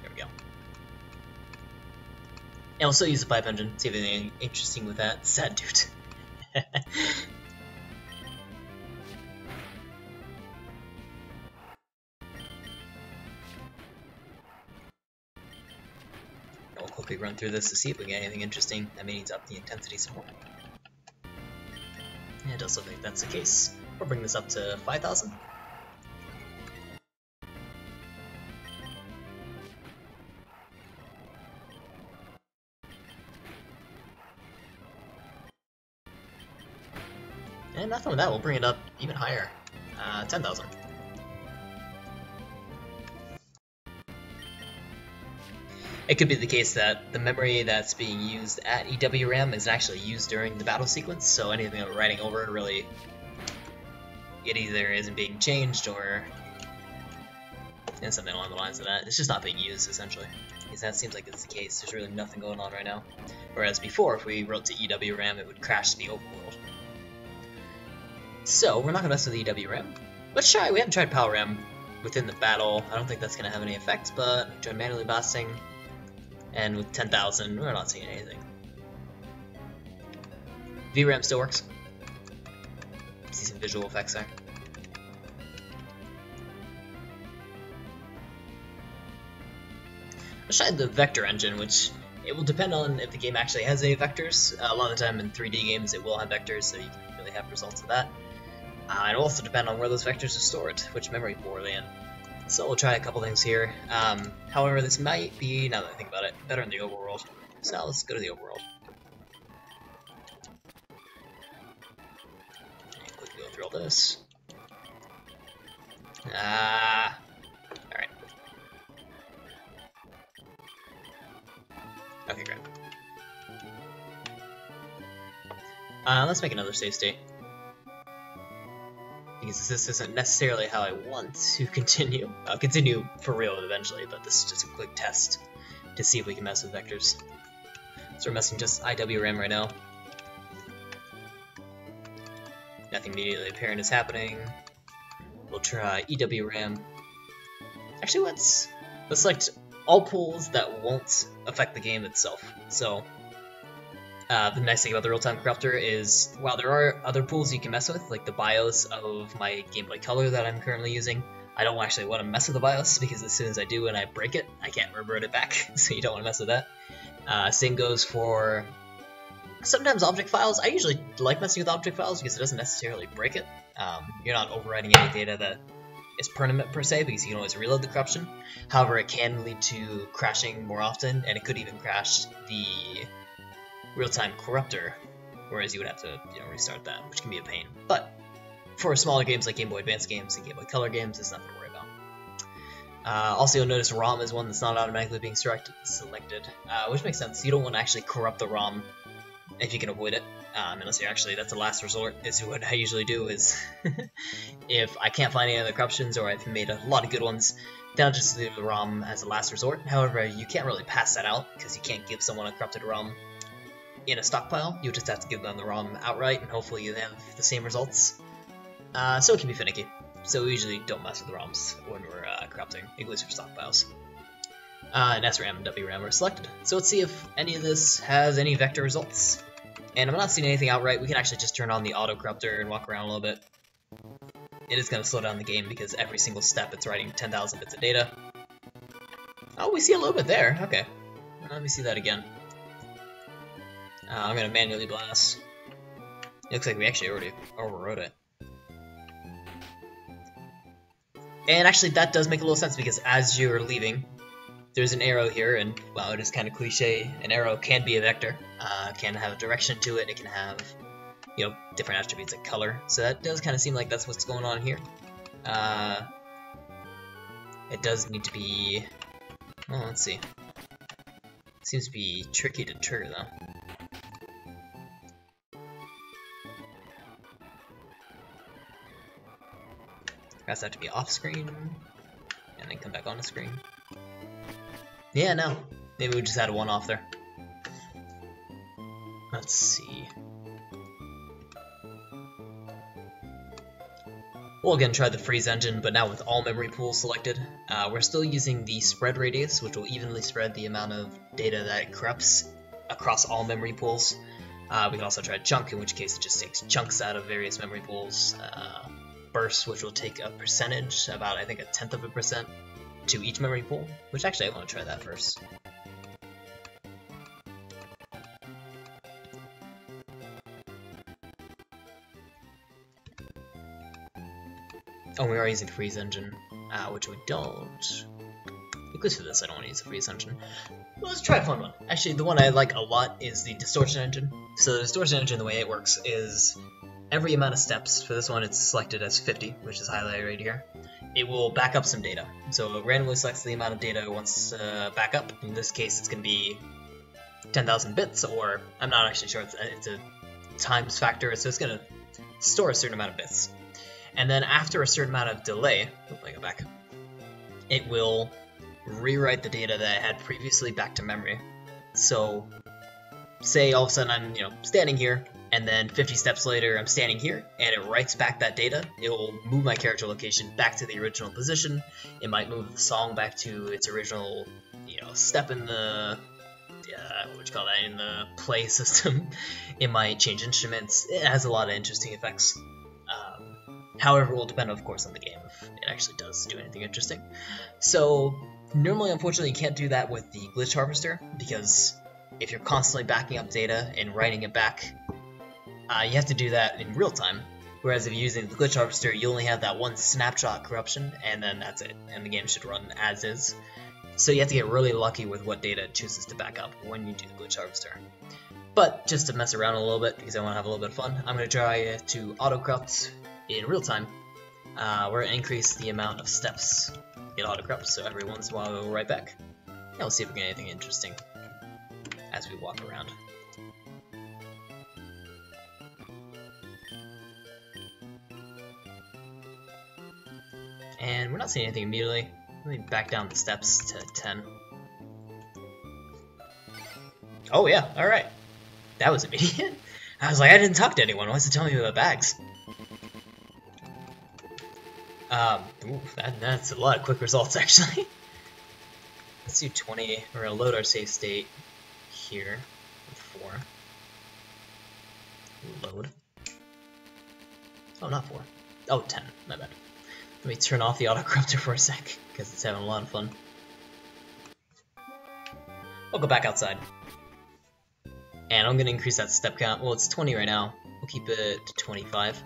There we go. And we'll still use the pipe engine, see if anything interesting with that. Sad dude. We'll quickly run through this to see if we get anything interesting. That may need to up the intensity some more. Yeah, it does look like that's the case. We'll bring this up to 5,000. And nothing with that, we'll bring it up even higher. 10,000. It could be the case that the memory that's being used at EWRAM is actually used during the battle sequence, so anything that we're writing over it really, it either isn't being changed or something along the lines of that. It's just not being used, essentially. Because that seems like it's the case. There's really nothing going on right now. Whereas before, if we wrote to EWRAM, it would crash the overworld. So, we're not going to mess with EWRAM. Let's try, we haven't tried PowerRAM within the battle. I don't think that's going to have any effect, but we tried manually blasting. And with 10,000, we're not seeing anything. VRAM still works. See some visual effects there. Let's try the vector engine, which it will depend on if the game actually has any vectors. A lot of the time in 3D games it will have vectors, so you can really have results of that. It will also depend on where those vectors are stored, which memory pool are they in. So we'll try a couple things here. However, this might be, now that I think about it, better in the overworld. So now let's go to the overworld. And quickly go through all this. Alright. Okay, great. Let's make another save state. Because this isn't necessarily how I want to continue. I'll continue for real eventually, but this is just a quick test to see if we can mess with vectors. So we're messing just IWRAM right now. Nothing immediately apparent is happening. We'll try EWRAM. Actually, let's select all pools that won't affect the game itself. So the nice thing about the real-time corruptor is, while there are other pools you can mess with, like the BIOS of my Game Boy Color that I'm currently using, I don't actually want to mess with the BIOS, because as soon as I do and I break it, I can't revert it back, so you don't want to mess with that. Same goes for sometimes object files. I usually like messing with object files because it doesn't necessarily break it. You're not overwriting any data that is permanent per se, because you can always reload the corruption. However, it can lead to crashing more often, and it could even crash the real-time corruptor, whereas you would have to restart that, which can be a pain. But for smaller games like Game Boy Advance games and Game Boy Color games, it's nothing to worry about. Also, you'll notice ROM is one that's not automatically being selected, which makes sense. You don't want to actually corrupt the ROM if you can avoid it, unless you're actually, that's a last resort, is what I usually do, is if I can't find any other corruptions or I've made a lot of good ones, then I'll just leave the ROM as a last resort. However, you can't really pass that out, because you can't give someone a corrupted ROM in a stockpile. You just have to give them the ROM outright, and hopefully you have the same results. So it can be finicky. So we usually don't mess with the ROMs when we're corrupting, at least for stockpiles. And SRAM and WRAM are selected. So let's see if any of this has any vector results. And I'm not seeing anything outright. We can actually just turn on the auto corruptor and walk around a little bit. It is going to slow down the game because every single step it's writing 10,000 bits of data. Oh, we see a little bit there. Okay. Let me see that again. I'm going to manually blast. It looks like we actually already overwrote it. And actually that does make a little sense because as you're leaving, there's an arrow here, and well, it is kind of cliche. An arrow can be a vector. Can have a direction to it. It can have, you know, different attributes like color. So that does kind of seem like that's what's going on here. It does need to be. Well, let's see. Seems to be tricky to trigger though. Has to be off screen, and then come back on the screen. Yeah, no. Maybe we just had a one off there. Let's see. We'll again try the freeze engine, but now with all memory pools selected. We're still using the spread radius, which will evenly spread the amount of data that corrupts across all memory pools. We can also try chunk, in which case it just takes chunks out of various memory pools. Burst, which will take a percentage, about I think 0.1%, to each memory pool, which actually I want to try that first. Oh, we are using the freeze engine, which we don't. At least for this, I don't want to use the freeze engine. Well, let's try a fun one. Actually, the one I like a lot is the distortion engine. So the distortion engine, the way it works is every amount of steps, for this one it's selected as 50, which is highlighted right here, it will back up some data. So it randomly selects the amount of data it wants to back up. In this case, it's going to be 10,000 bits, or I'm not actually sure, it's a times factor, so it's going to store a certain amount of bits. And then after a certain amount of delay, let me go back, it will rewrite the data that it had previously back to memory. So say all of a sudden I'm standing here, and then 50 steps later I'm standing here, and it writes back that data. It will move my character location back to the original position. It might move the song back to its original step in the in the play system. It might change instruments. It has a lot of interesting effects. However, it will depend, of course, on the game if it actually does do anything interesting. So normally, unfortunately, you can't do that with the glitch harvester, because if you're constantly backing up data and writing it back, you have to do that in real time. Whereas if you're using the glitch harvester, you only have that one snapshot corruption, and then that's it, and the game should run as is. So you have to get really lucky with what data it chooses to back up when you do the glitch harvester. But just to mess around a little bit, because I want to have a little bit of fun, I'm going to try to auto-corrupt in real time. We're going to increase the amount of steps it auto-corrupts, so every once in a while we'll write back. Yeah, we'll see if we get anything interesting as we walk around. And we're not seeing anything immediately. Let me back down the steps to 10. Oh yeah, alright. That was immediate. I was like, I didn't talk to anyone. What's it telling me about bags? Ooh, that's a lot of quick results, actually. Let's do 20. We're going to load our save state here with 4. Load. Oh, not 4. Oh, 10. My bad. Let me turn off the auto-corruptor for a sec, because it's having a lot of fun. I'll go back outside. And I'm going to increase that step count. Well, it's 20 right now. We'll keep it to 25.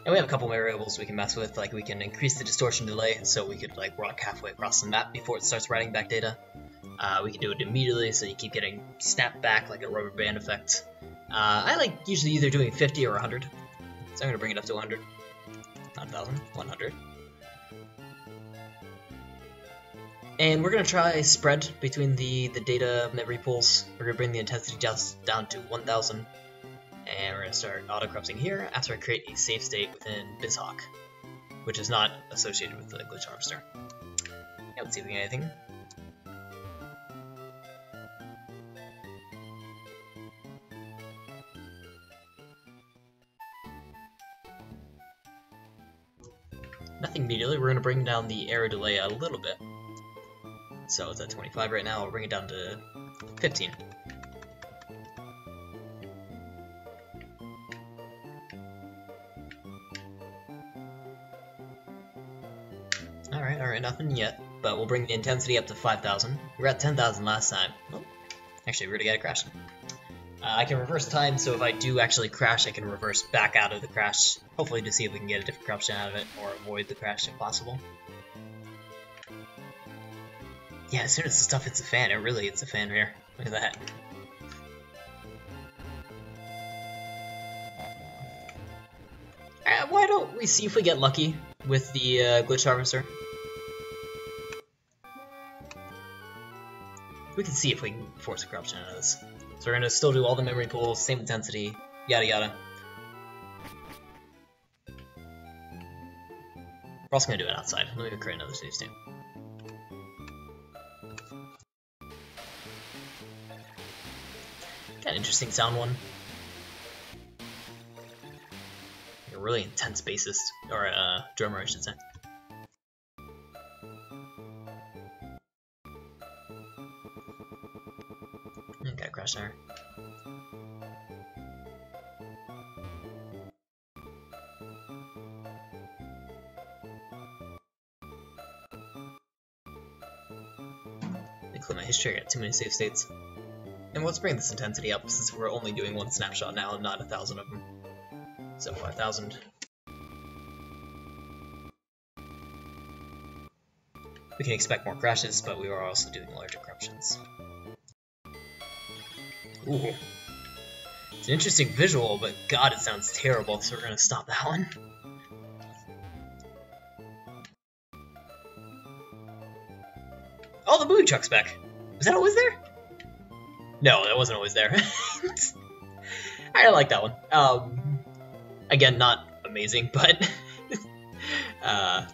And we have a couple variables we can mess with, like we can increase the distortion delay, so we could like walk halfway across the map before it starts writing back data. We can do it immediately, so you keep getting snapped back like a rubber band effect. I like usually either doing 50 or 100, so I'm going to bring it up to 100. Not 1,000, 100. And we're going to try spread between the data memory pools. We're going to bring the intensity just down to 1,000. And we're going to start auto-corrupting here after I create a save state within BizHawk, which is not associated with the glitch harvester. Yeah, let's see if we get anything. Nothing immediately. We're going to bring down the aero delay a little bit. So it's at 25 right now. We'll bring it down to 15. Alright, nothing yet. But we'll bring the intensity up to 5,000. We were at 10,000 last time. Oh, actually, we're going to get a crash. I can reverse time, so if I do actually crash, I can reverse back out of the crash, hopefully to see if we can get a different corruption out of it, or avoid the crash if possible. Yeah, as soon as the stuff hits the fan, it really hits the fan here. Look at that. Why don't we see if we get lucky with the glitch harvester? We can see if we can force a corruption out of this. So we're going to still do all the memory pools, same intensity, yada yada. We're also going to do it outside. Let me create another save state. Got an interesting sound one. Like a really intense bassist, or drummer I should say. Okay, crash there. I clear my history, I got too many save states. And let's bring this intensity up since we're only doing one snapshot now and not 1,000 of them. So 5,000. We can expect more crashes, but we are also doing larger corruptions. Ooh. It's an interesting visual, but god, it sounds terrible, so we're gonna stop that one. Oh, the movie truck's back! Was that always there? No, that wasn't always there. I like that one. Again, not amazing, but... Ash,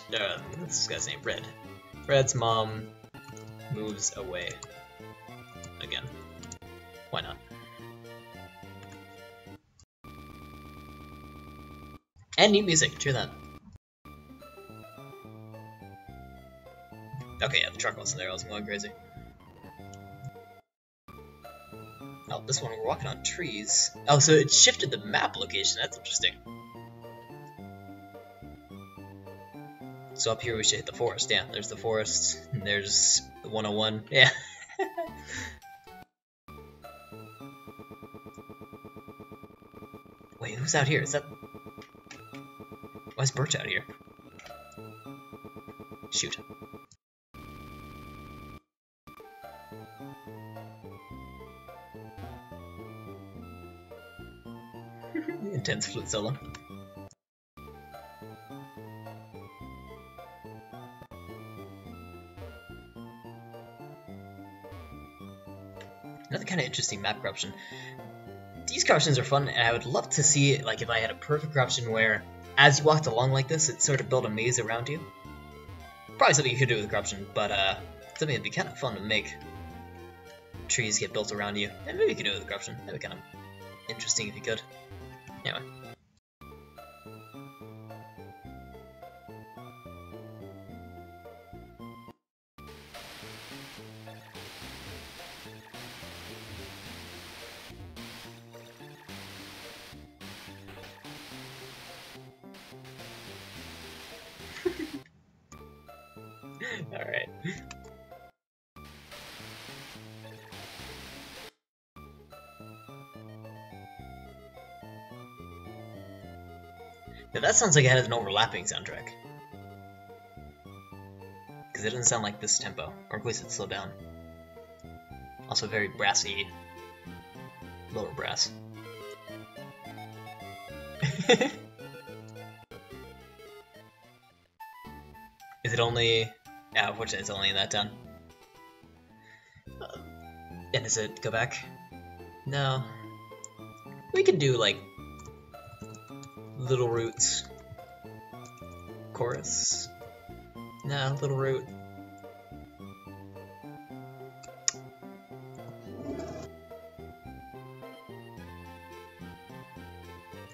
what's this guy's name? Red. Red's mom moves away. Again. Why not? And neat music, cheer that. Okay, yeah, the truck wasn't there, I was going crazy. Oh, this one we're walking on trees. Oh, so it shifted the map location, that's interesting. So up here we should hit the forest, yeah, there's the forest, and there's the 101, yeah. Wait, who's out here? Is that... Why is Birch out here? Shoot. Intense flute solo. Another kind of interesting map corruption. These corruptions are fun, and I would love to see, like, if I had a perfect corruption where, as you walked along like this, it sort of built a maze around you. Probably something you could do with corruption, but something that'd be kind of fun to make. Trees get built around you, and maybe you could do it with corruption. That'd be kind of interesting if you could. Anyway. Alright. Yeah, that sounds like it has an overlapping soundtrack. Because it doesn't sound like this tempo, or at least it's slowed down. Also very brassy, lower brass. Is it only... Yeah, unfortunately it's only in that tone. And does it go back? No. We could do, like, Little Roots chorus. No, Little Root.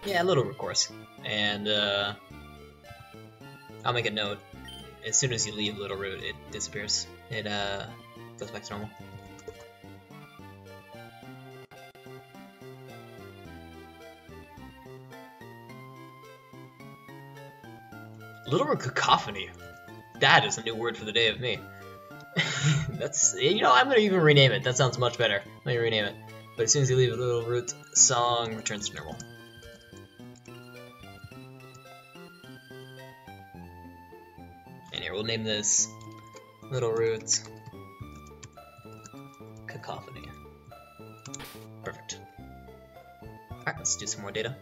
Yeah, little root course. And I'll make a note. As soon as you leave Little Root, it disappears. It goes back to normal. Little Root Cacophony. That is a new word for the day of me. That's, you know, I'm gonna even rename it. That sounds much better. Let me rename it. But as soon as you leave Little Root, song returns to normal. And here, we'll name this Little Root Cacophony. Perfect. Alright, let's do some more data.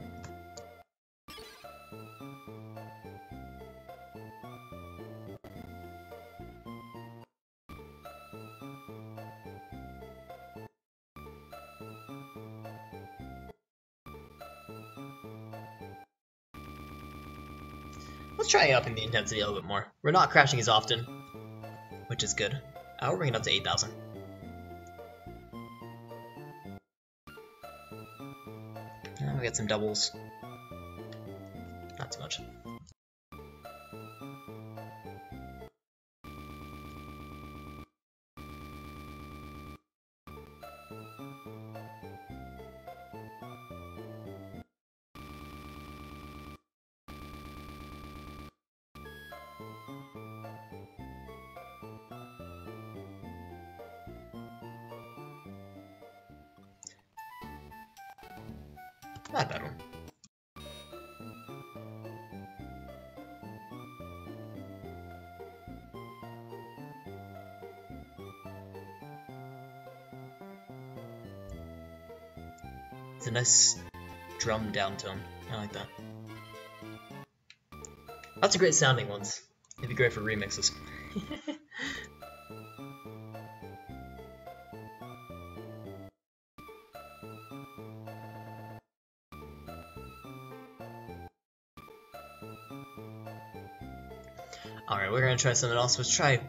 Let's try upping the intensity a little bit more. We're not crashing as often, which is good. We're bringing it up to 8,000. We got some doubles. Not too much. Not a bad one. It's a nice drum downtone. I like that. Lots of great sounding ones. It'd be great for remixes. Alright, we're gonna try something else. Let's try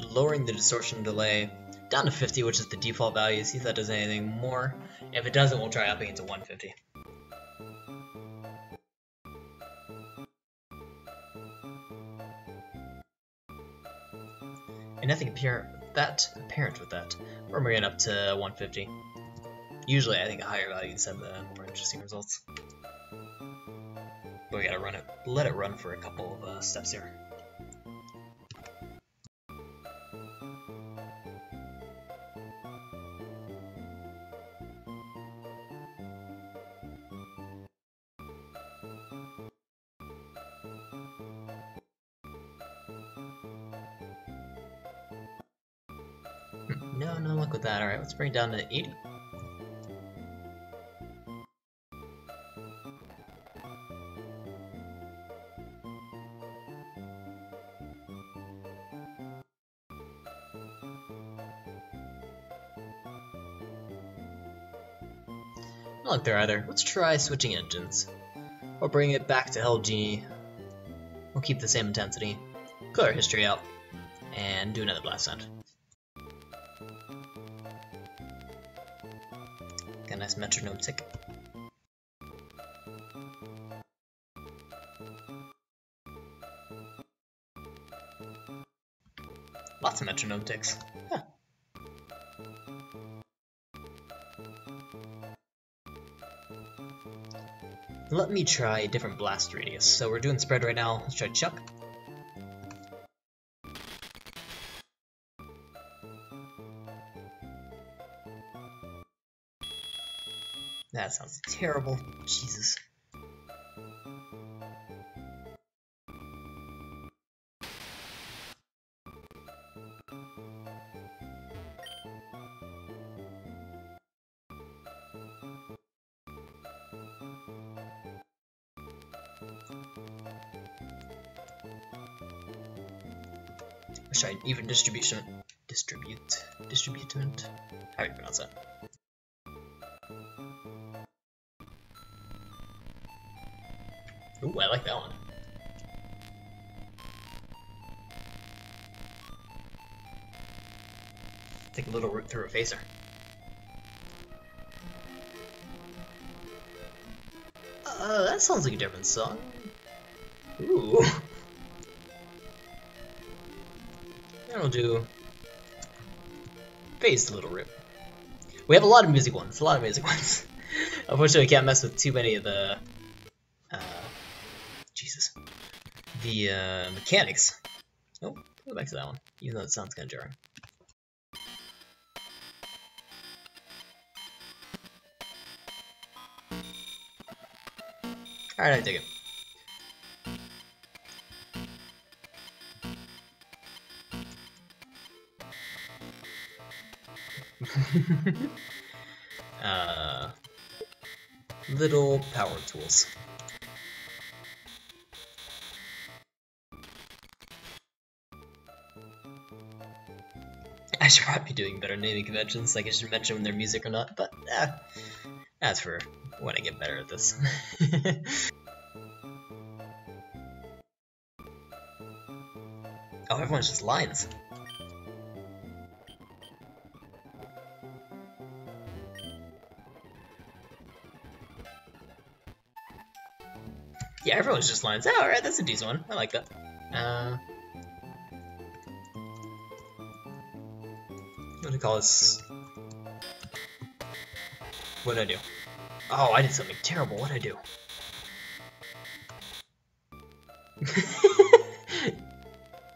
lowering the distortion delay down to 50, which is the default value, see if that does anything more. If it doesn't, we'll try upping it to 150. And nothing apparent with that. We're bringing it up to 150. Usually I think a higher value can send the more interesting results. But we gotta run it, let it run for a couple of steps here. No luck with that. Alright, let's bring it down to 80. Not like there either. Let's try switching engines. We'll bring it back to LG. We'll keep the same intensity. Clear our history out. And do another blast sound. Got a nice metronome tick. Lots of metronome ticks. Huh. Let me try a different blast radius. So we're doing spread right now. Let's try chuck. That sounds terrible. Jesus. Let's try even distribution. Distributement. How do you pronounce that? Ooh, I like that one. Take a little route through a phaser. That sounds like a different song. Ooh. Then we'll do Phased Little Rip. We have a lot of music ones. Unfortunately, we can't mess with too many of the mechanics. Oh, go back to that one, even though it sounds kind of jarring. Alright, I dig it. Little power tools. I should probably be doing better naming conventions, like I should mention when they're music or not, but that's for when I get better at this. Oh, everyone's just lines. Yeah, everyone's just lines. Oh, alright, that's a decent one. I like that. What do you call this? What did I do? Oh, I did something terrible. What did I do?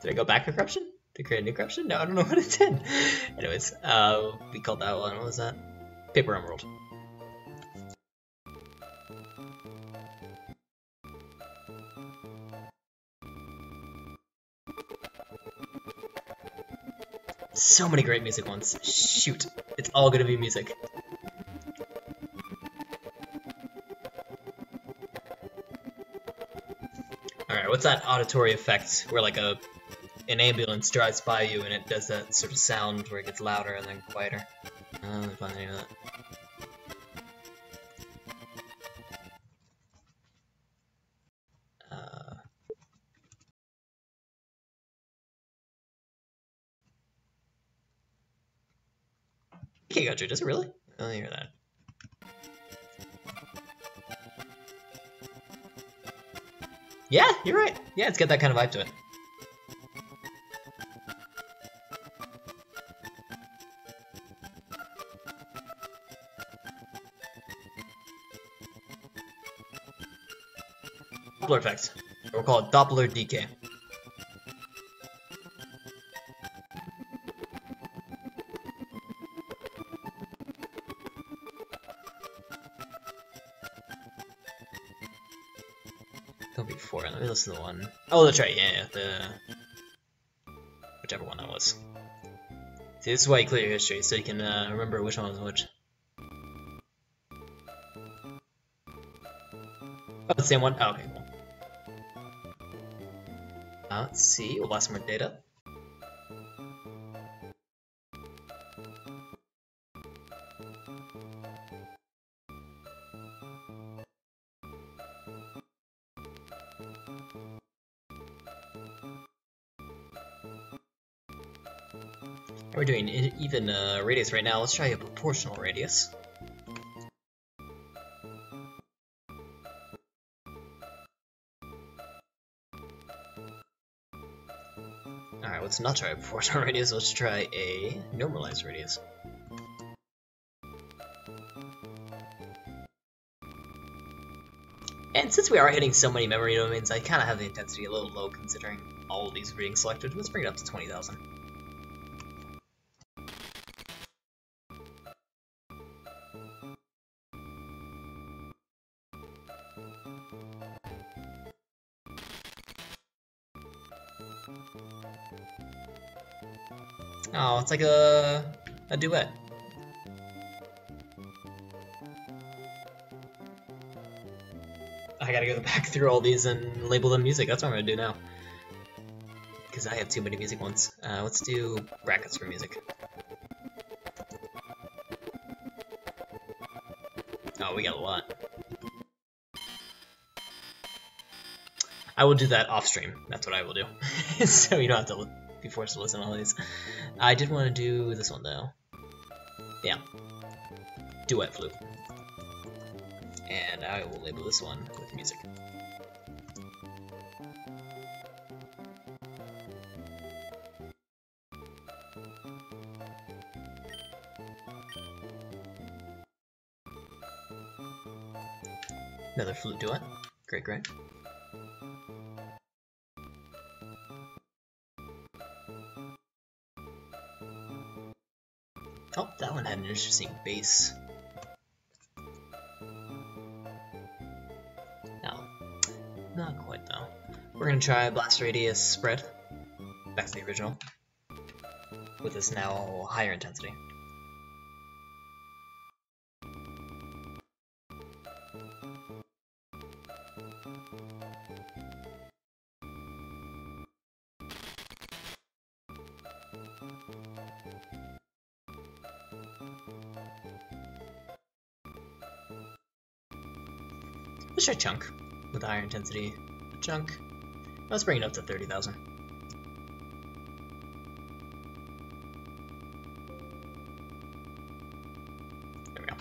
Did I go back to corruption? To create a new corruption? No, I don't know what it did. Anyways, we called that one. What was that? Paper Emerald. So many great music ones. Shoot, it's all gonna be music. Alright, what's that auditory effect where like an ambulance drives by you and it does that sort of sound where it gets louder and then quieter? Let me find the name of that. Okay, gotcha. Does it really? I don't hear that. Yeah, you're right. Yeah, it's got that kind of vibe to it. Doppler effect. We'll call it Doppler decay. Don't be four. Let me listen to one. Oh, that's right. Yeah, whichever one that was. See, this is why you clear your history, so you can remember which one was which. Oh, the same one? Oh, okay, cool. Let's see, we'll buy some more data. We're doing even radius right now. Let's try a proportional radius. Alright, let's not try a proportional radius, let's try a normalized radius. And since we are hitting so many memory domains, I kind of have the intensity a little low considering all of these are being selected. Let's bring it up to 20,000. Oh, it's like a duet. I gotta go back through all these and label them music. That's what I'm gonna do now. Because I have too many music ones. Let's do brackets for music. Oh, we got a lot. I will do that off stream. That's what I will do. So you don't have to be forced to listen to all these. I did want to do this one though. Yeah. Duet flute. And I will label this one with music. Another flute duet. Great, great. Oh, that one had an interesting bass. No, not quite though. We're gonna try Blast Radius Spread, back to the original, with this now higher intensity. Let's try Chunk with a higher intensity. Chunk. Let's bring it up to 30,000. There we go.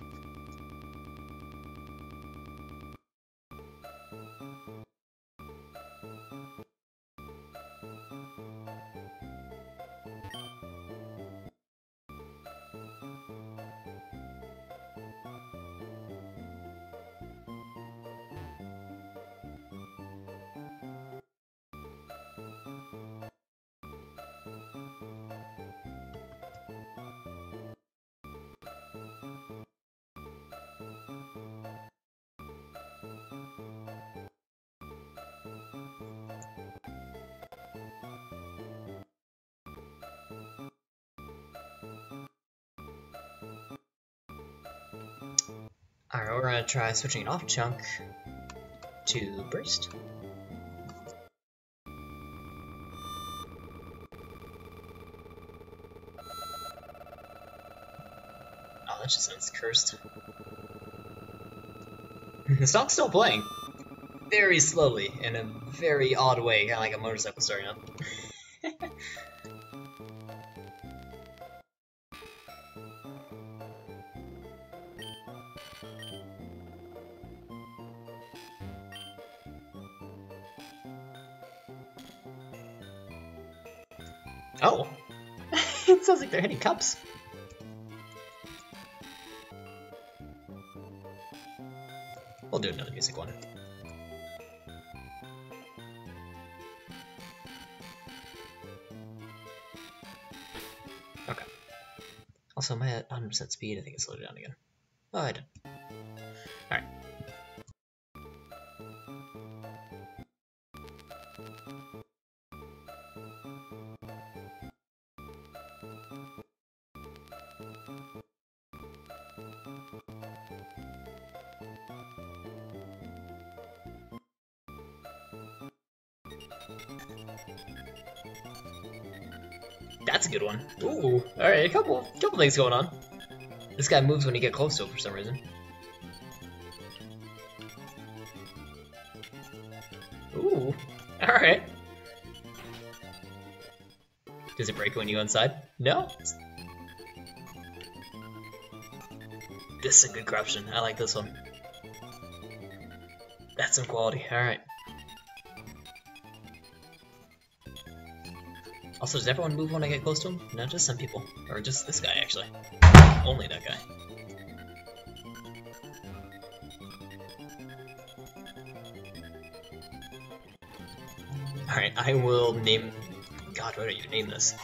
Alright, we're gonna try switching it off Chunk to Burst. Oh, that just sounds cursed. The song's still playing. Very slowly, in a very odd way, kinda like a motorcycle starting up. Oh! It sounds like they're hitting cups. We'll do another music one. Okay. Also, my 100% speed, I think it slowed down again. Oh, I did. Alright. That's a good one. Ooh, alright, a couple things going on. This guy moves when you get close to him for some reason. Ooh, alright. Does it break when you go inside? No? This is a good corruption. I like this one. That's some quality. Alright. Also, does everyone move when I get close to him? Not just some people. Or just this guy, actually. Only that guy. Alright, I will name... God, what do you name this?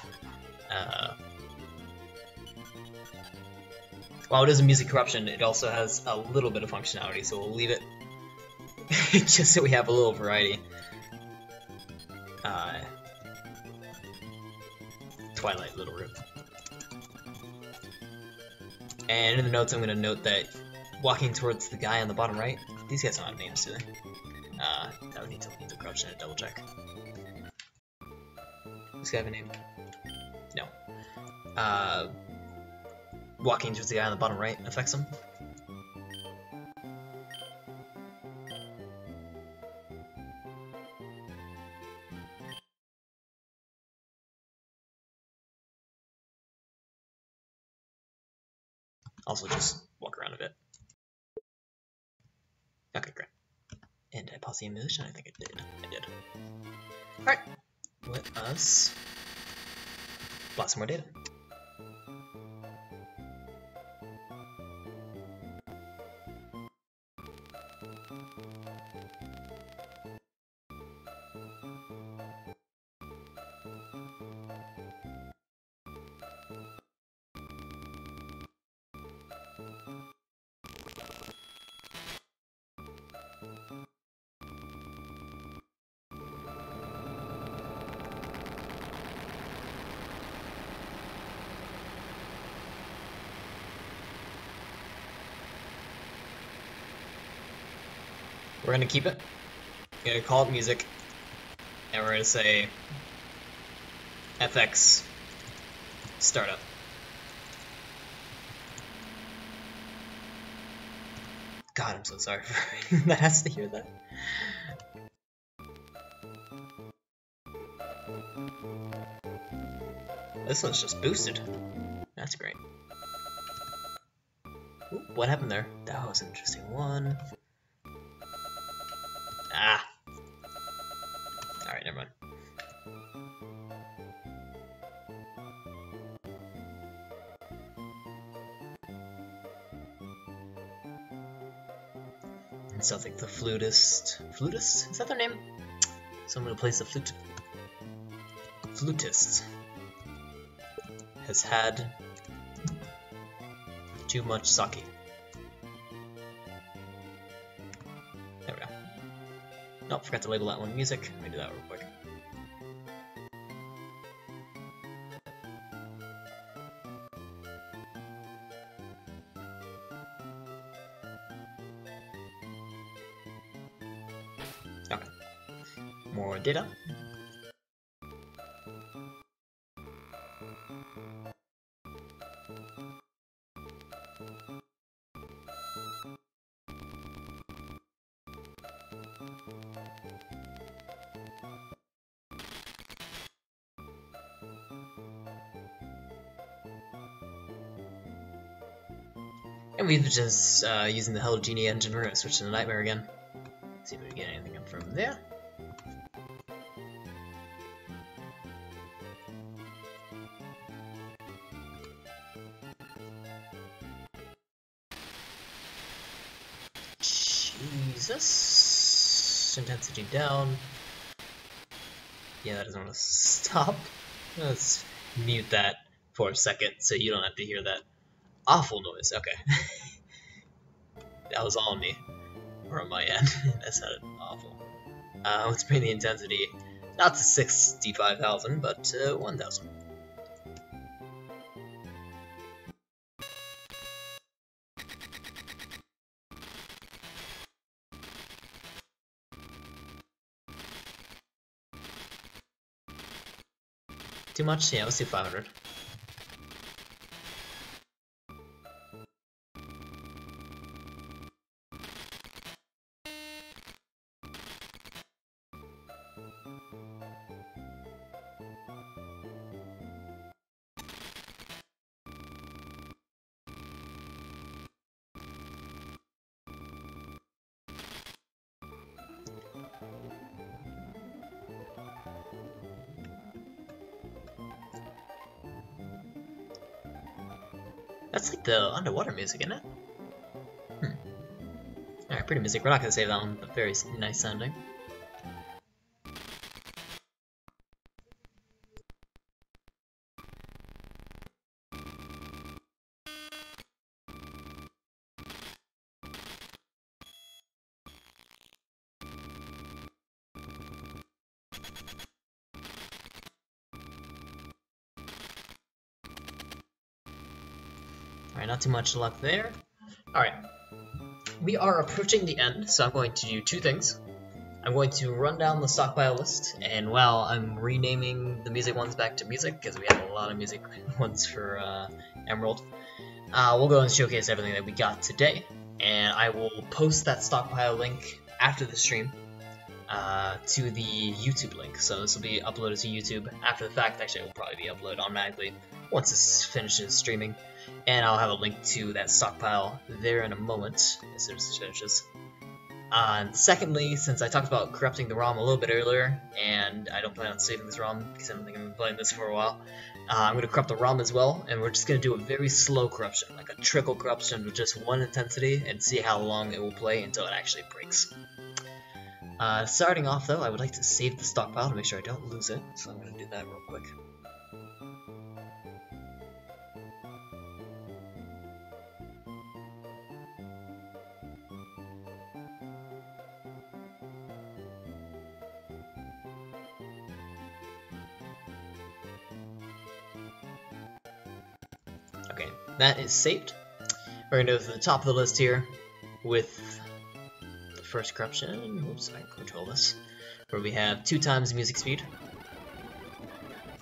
While it is a music corruption, it also has a little bit of functionality, so we'll leave it just so we have a little variety. Twilight Little Root. And in the notes, I'm going to note that walking towards the guy on the bottom right, these guys don't have names, do they? That would need to leave the corruption and double check. Does this guy have a name? No. Walking towards the guy on the bottom right affects him. Also, just walk around a bit. Okay, great. And did I pause the animation? I think I did. I did. Alright, let us plot some more data. We're gonna keep it. We're gonna call it music, and we're gonna say FX startup. God, I'm so sorry for everyone that has to hear that. This one's just boosted. That's great. Ooh, what happened there? That was an interesting one. Ah. Alright, never mind. And so I think the flutist... Flutist? Is that their name? Someone who plays the flute. Flutist has had too much sake. There we go. Nope, forgot to label that one music. Let me do that real quick. Okay. More data. And we've just using the Hello Genie engine. We're gonna switch to the Nightmare again. See if we can get anything up from there. Jesus. Intensity down. Yeah, that doesn't want to stop. Let's mute that for a second so you don't have to hear that awful noise. Okay. That was all on me. Or on my end. That sounded awful. Let's bring the intensity not to 65,000, but to 1,000. Too much? Yeah, let's do 500. That's like the underwater music, isn't it? Alright, pretty music. We're not gonna save that one, but very nice sounding. Alright, not too much luck there. Alright. We are approaching the end, so I'm going to do two things. I'm going to run down the stockpile list, and while I'm renaming the music ones back to music, because we have a lot of music ones for Emerald, we'll go and showcase everything that we got today, and I will post that stockpile link after the stream to the YouTube link. So this will be uploaded to YouTube after the fact. Actually, it will probably be uploaded automatically once this finishes streaming, and I'll have a link to that stockpile there in a moment as soon as this finishes. Secondly, since I talked about corrupting the ROM a little bit earlier, and I don't plan on saving this ROM because I don't think I'm going to be playing this for a while, I'm going to corrupt the ROM as well, and we're just going to do a very slow corruption, like a trickle corruption with just one intensity, and see how long it will play until it actually breaks. Starting off though, I would like to save the stockpile to make sure I don't lose it, so I'm going to do that real quick. Okay, that is saved. We're going to go to the top of the list here with the first corruption. Oops, I can control this. Where we have 2 times music speed.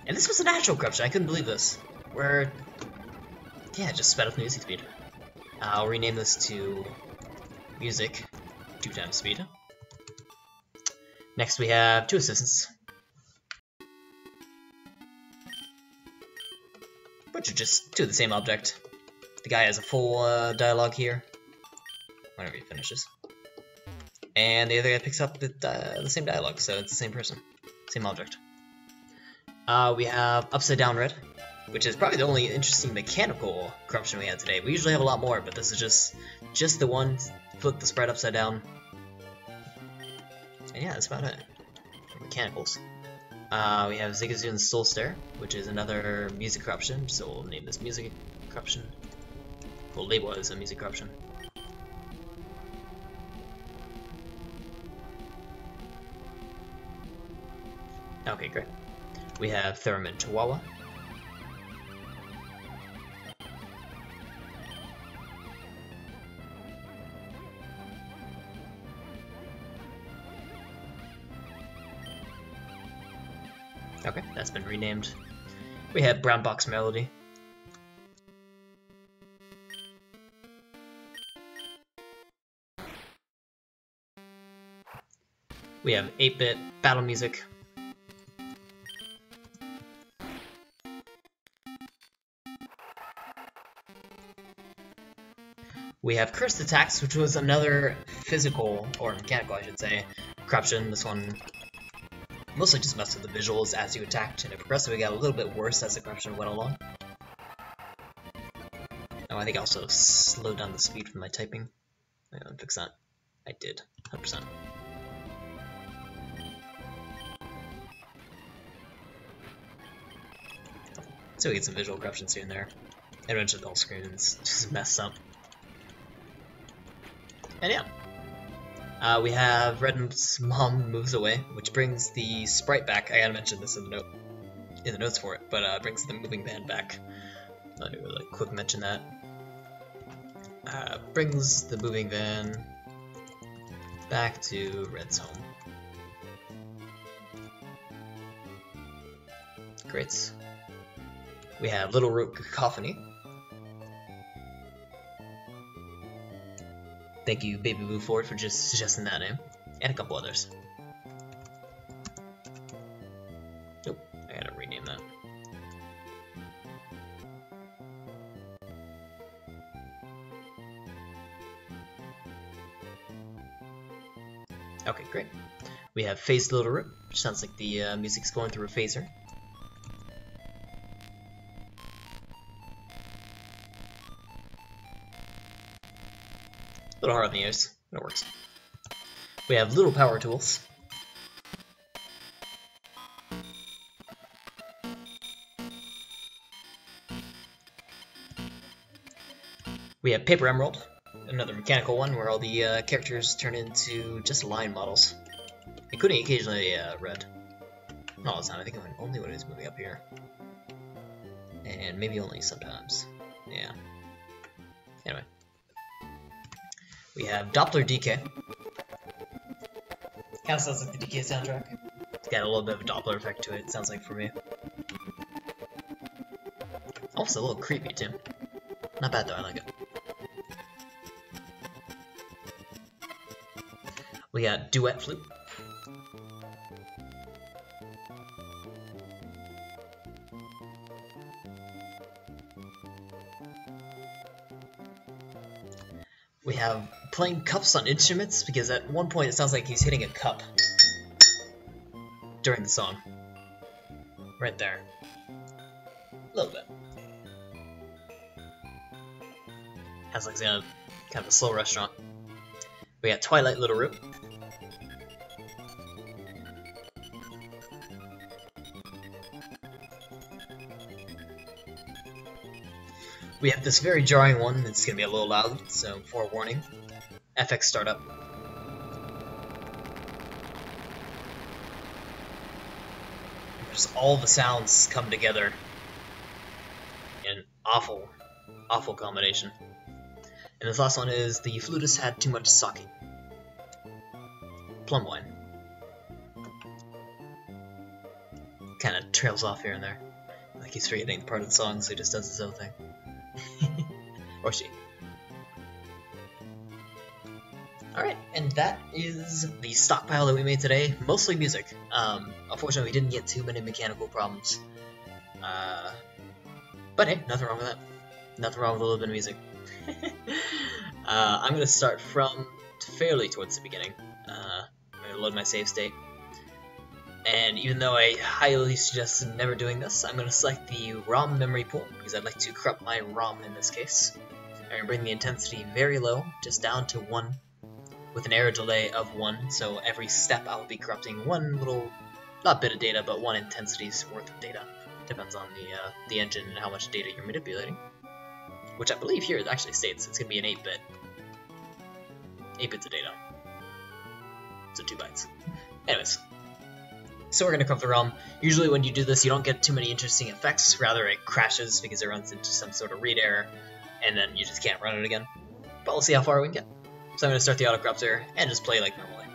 And this was a natural corruption, I couldn't believe this. Where, yeah, just sped up the music speed. I'll rename this to music 2 times speed. Next we have 2 assistants. Which are just 2 of the same object. The guy has a full dialogue here, whenever he finishes. And the other guy picks up the same dialogue, so it's the same person, same object. We have Upside Down Red, which is probably the only interesting mechanical corruption we had today. We usually have a lot more, but this is just the one. Flip the sprite upside down. And yeah, that's about it. Mechanicals. We have Zigazun's Soul Stare, which is another music corruption, so we'll name this music corruption. We'll label it as a music corruption. Okay, great. We have Theremin Chihuahua. Okay, that's been renamed. We have Brown Box Melody. We have 8-bit battle music. We have Cursed Attacks, which was another physical, or mechanical I should say, corruption. This one mostly just messed with the visuals as you attacked, and it progressively got a little bit worse as the corruption went along. Oh, I think I also slowed down the speed from my typing. I'm gonna fix that. I did, 100%. So we get some visual corruptions here and there. And eventually the whole screen is just messed up. And yeah. We have Red's mom moves away, which brings the sprite back. I gotta mention this in the notes for it, but brings the moving van back. Let me really quick mention that. Brings the moving van back to Red's home. Great. We have Little Root Cacophony. Thank you, Baby Boo Ford, for just suggesting that name. And a couple others. Nope, I gotta rename that. Okay, great. We have Phased Little Root, which sounds like the music's going through a phaser. A little hard on the ears, but it works. We have Little Power Tools. We have Paper Emerald, another mechanical one where all the characters turn into just line models, including occasionally Red. Not all the time, I think only when he's moving up here. And maybe only sometimes. Yeah. Anyway. We have Doppler DK. Kind of sounds like the DK soundtrack. It's got a little bit of a Doppler effect to it, it sounds like for me. Also a little creepy too. Not bad though, I like it. We got Duet Flute. We have playing cups on instruments, because at one point it sounds like he's hitting a cup during the song. Right there. A little bit. Has like kind of a slow restaurant. We got Twilight Little Room. We have this very jarring one that's going to be a little loud, so forewarning. FX startup. Just all the sounds come together in an awful combination. And this last one is the flutist had too much sake. Plum wine. Kind of trails off here and there. Like he's forgetting the part of the song, so he just does his own thing. Or she. Alright, and that is the stockpile that we made today. Mostly music. Unfortunately, we didn't get too many mechanical problems. But hey, nothing wrong with that. Nothing wrong with a little bit of music. I'm going to start from fairly towards the beginning. I'm going to load my save state. And even though I highly suggest never doing this, I'm going to select the ROM memory pool, because I'd like to corrupt my ROM in this case. I'm going to bring the intensity very low, just down to 1, with an error delay of 1, so every step I'll be corrupting one little, not bit of data, but 1 intensity's worth of data. Depends on the engine and how much data you're manipulating. Which I believe here it actually states it's going to be an 8-bit. 8 bits of data. So 2 bytes. Anyways. So we're going to corrupt the ROM. Usually when you do this, you don't get too many interesting effects. Rather, it crashes because it runs into some sort of read error, and then you just can't run it again. But we'll see how far we can get. So I'm going to start the auto corrupter and just play like normally.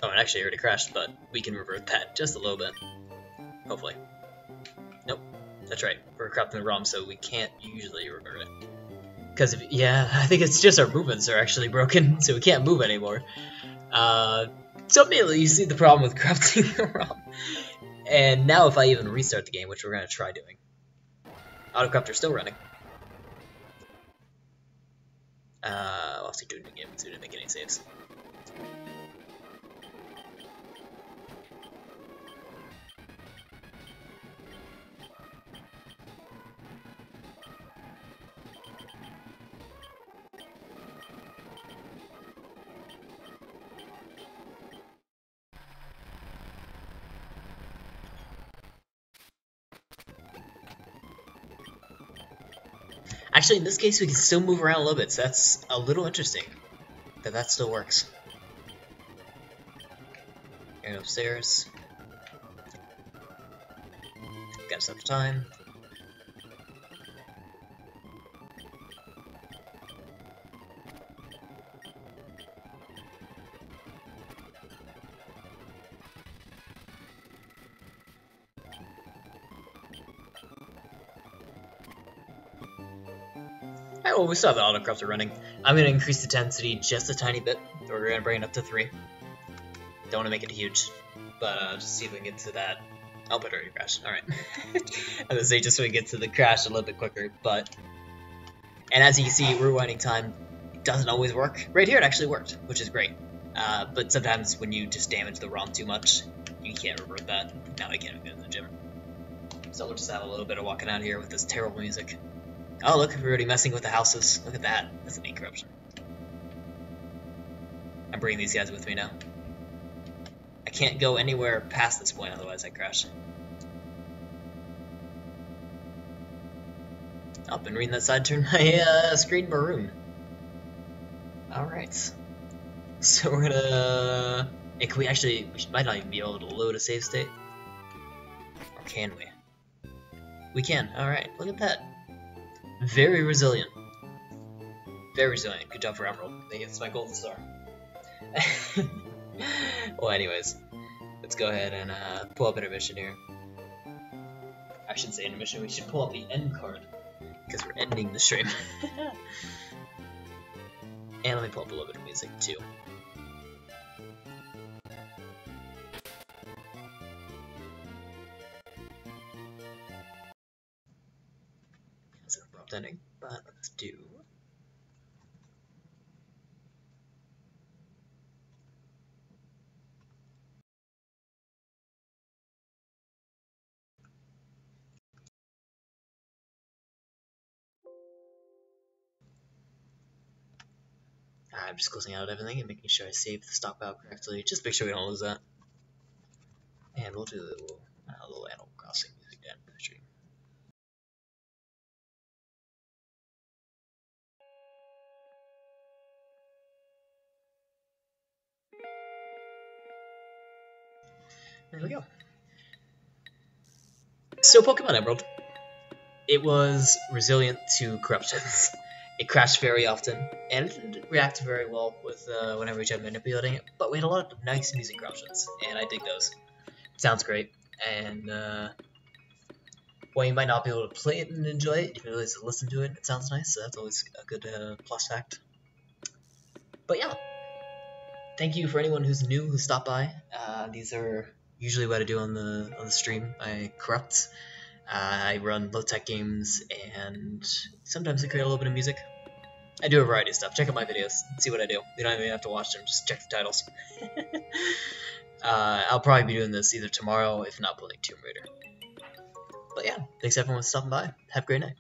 Oh, and actually I already crashed, but we can revert that just a little bit. Hopefully. Nope. That's right. We're corrupting the ROM, so we can't usually revert it. Because, yeah, I think it's just our movements are actually broken, so we can't move anymore. So immediately you see the problem with corrupting the ROM. And now if I even restart the game, which we're going to try doing. Auto corrupter's still running. I'll have to do it again so we didn't make any saves. Actually, in this case, we can still move around a little bit, so that's a little interesting that still works. Going upstairs. Got us up to time. Well, we still have the auto corrupter running. I'm going to increase the intensity just a tiny bit. We're going to bring it up to 3. Don't want to make it huge, but just see if we can get to that. Oh, but it already crashed. Alright. I was going to say just so we get to the crash a little bit quicker, but... And as you can see, rewinding time doesn't always work. Right here it actually worked, which is great. But sometimes when you just damage the ROM too much, you can't revert that. Now I can't even go to the gym. So we'll just have a little bit of walking out here with this terrible music. Oh, look, we're already messing with the houses. Look at that. That's a neat corruption. I'm bringing these guys with me now. I can't go anywhere past this point, otherwise I crash. Oh, I've been reading that side turn my screen maroon. Alright. So we're gonna... Hey, can we actually... We might not even be able to load a save state. Or can we? We can. Alright, look at that. Very resilient. Very resilient. Good job for Emerald. I think it's my golden star. Well, anyways, let's go ahead and pull up intermission here. shouldn't say intermission, we should pull out the end card, because we're ending the stream. And let me pull up a little bit of music, too. That's an abrupt ending, but let's do... I'm just closing out everything and making sure I save the stockpile correctly, just make sure we don't lose that. And we'll do a little Animal Crossing music down the stream. There we go. So Pokemon Emerald. It was resilient to corruptions. It crashed very often, and it didn't react very well with whenever we tried manipulating it, but we had a lot of nice music corruptions, and I dig those. It sounds great, and while you might not be able to play it and enjoy it, you can always listen to it, it sounds nice, so that's always a good plus fact. But yeah, thank you for anyone who's new who stopped by. These are usually what I do on the stream. I corrupt. I run low-tech games, and sometimes I create a little bit of music. I do a variety of stuff. Check out my videos, see what I do. You don't even have to watch them, just check the titles. I'll probably be doing this either tomorrow, if not playing Tomb Raider. But yeah, thanks everyone for stopping by. Have a great night.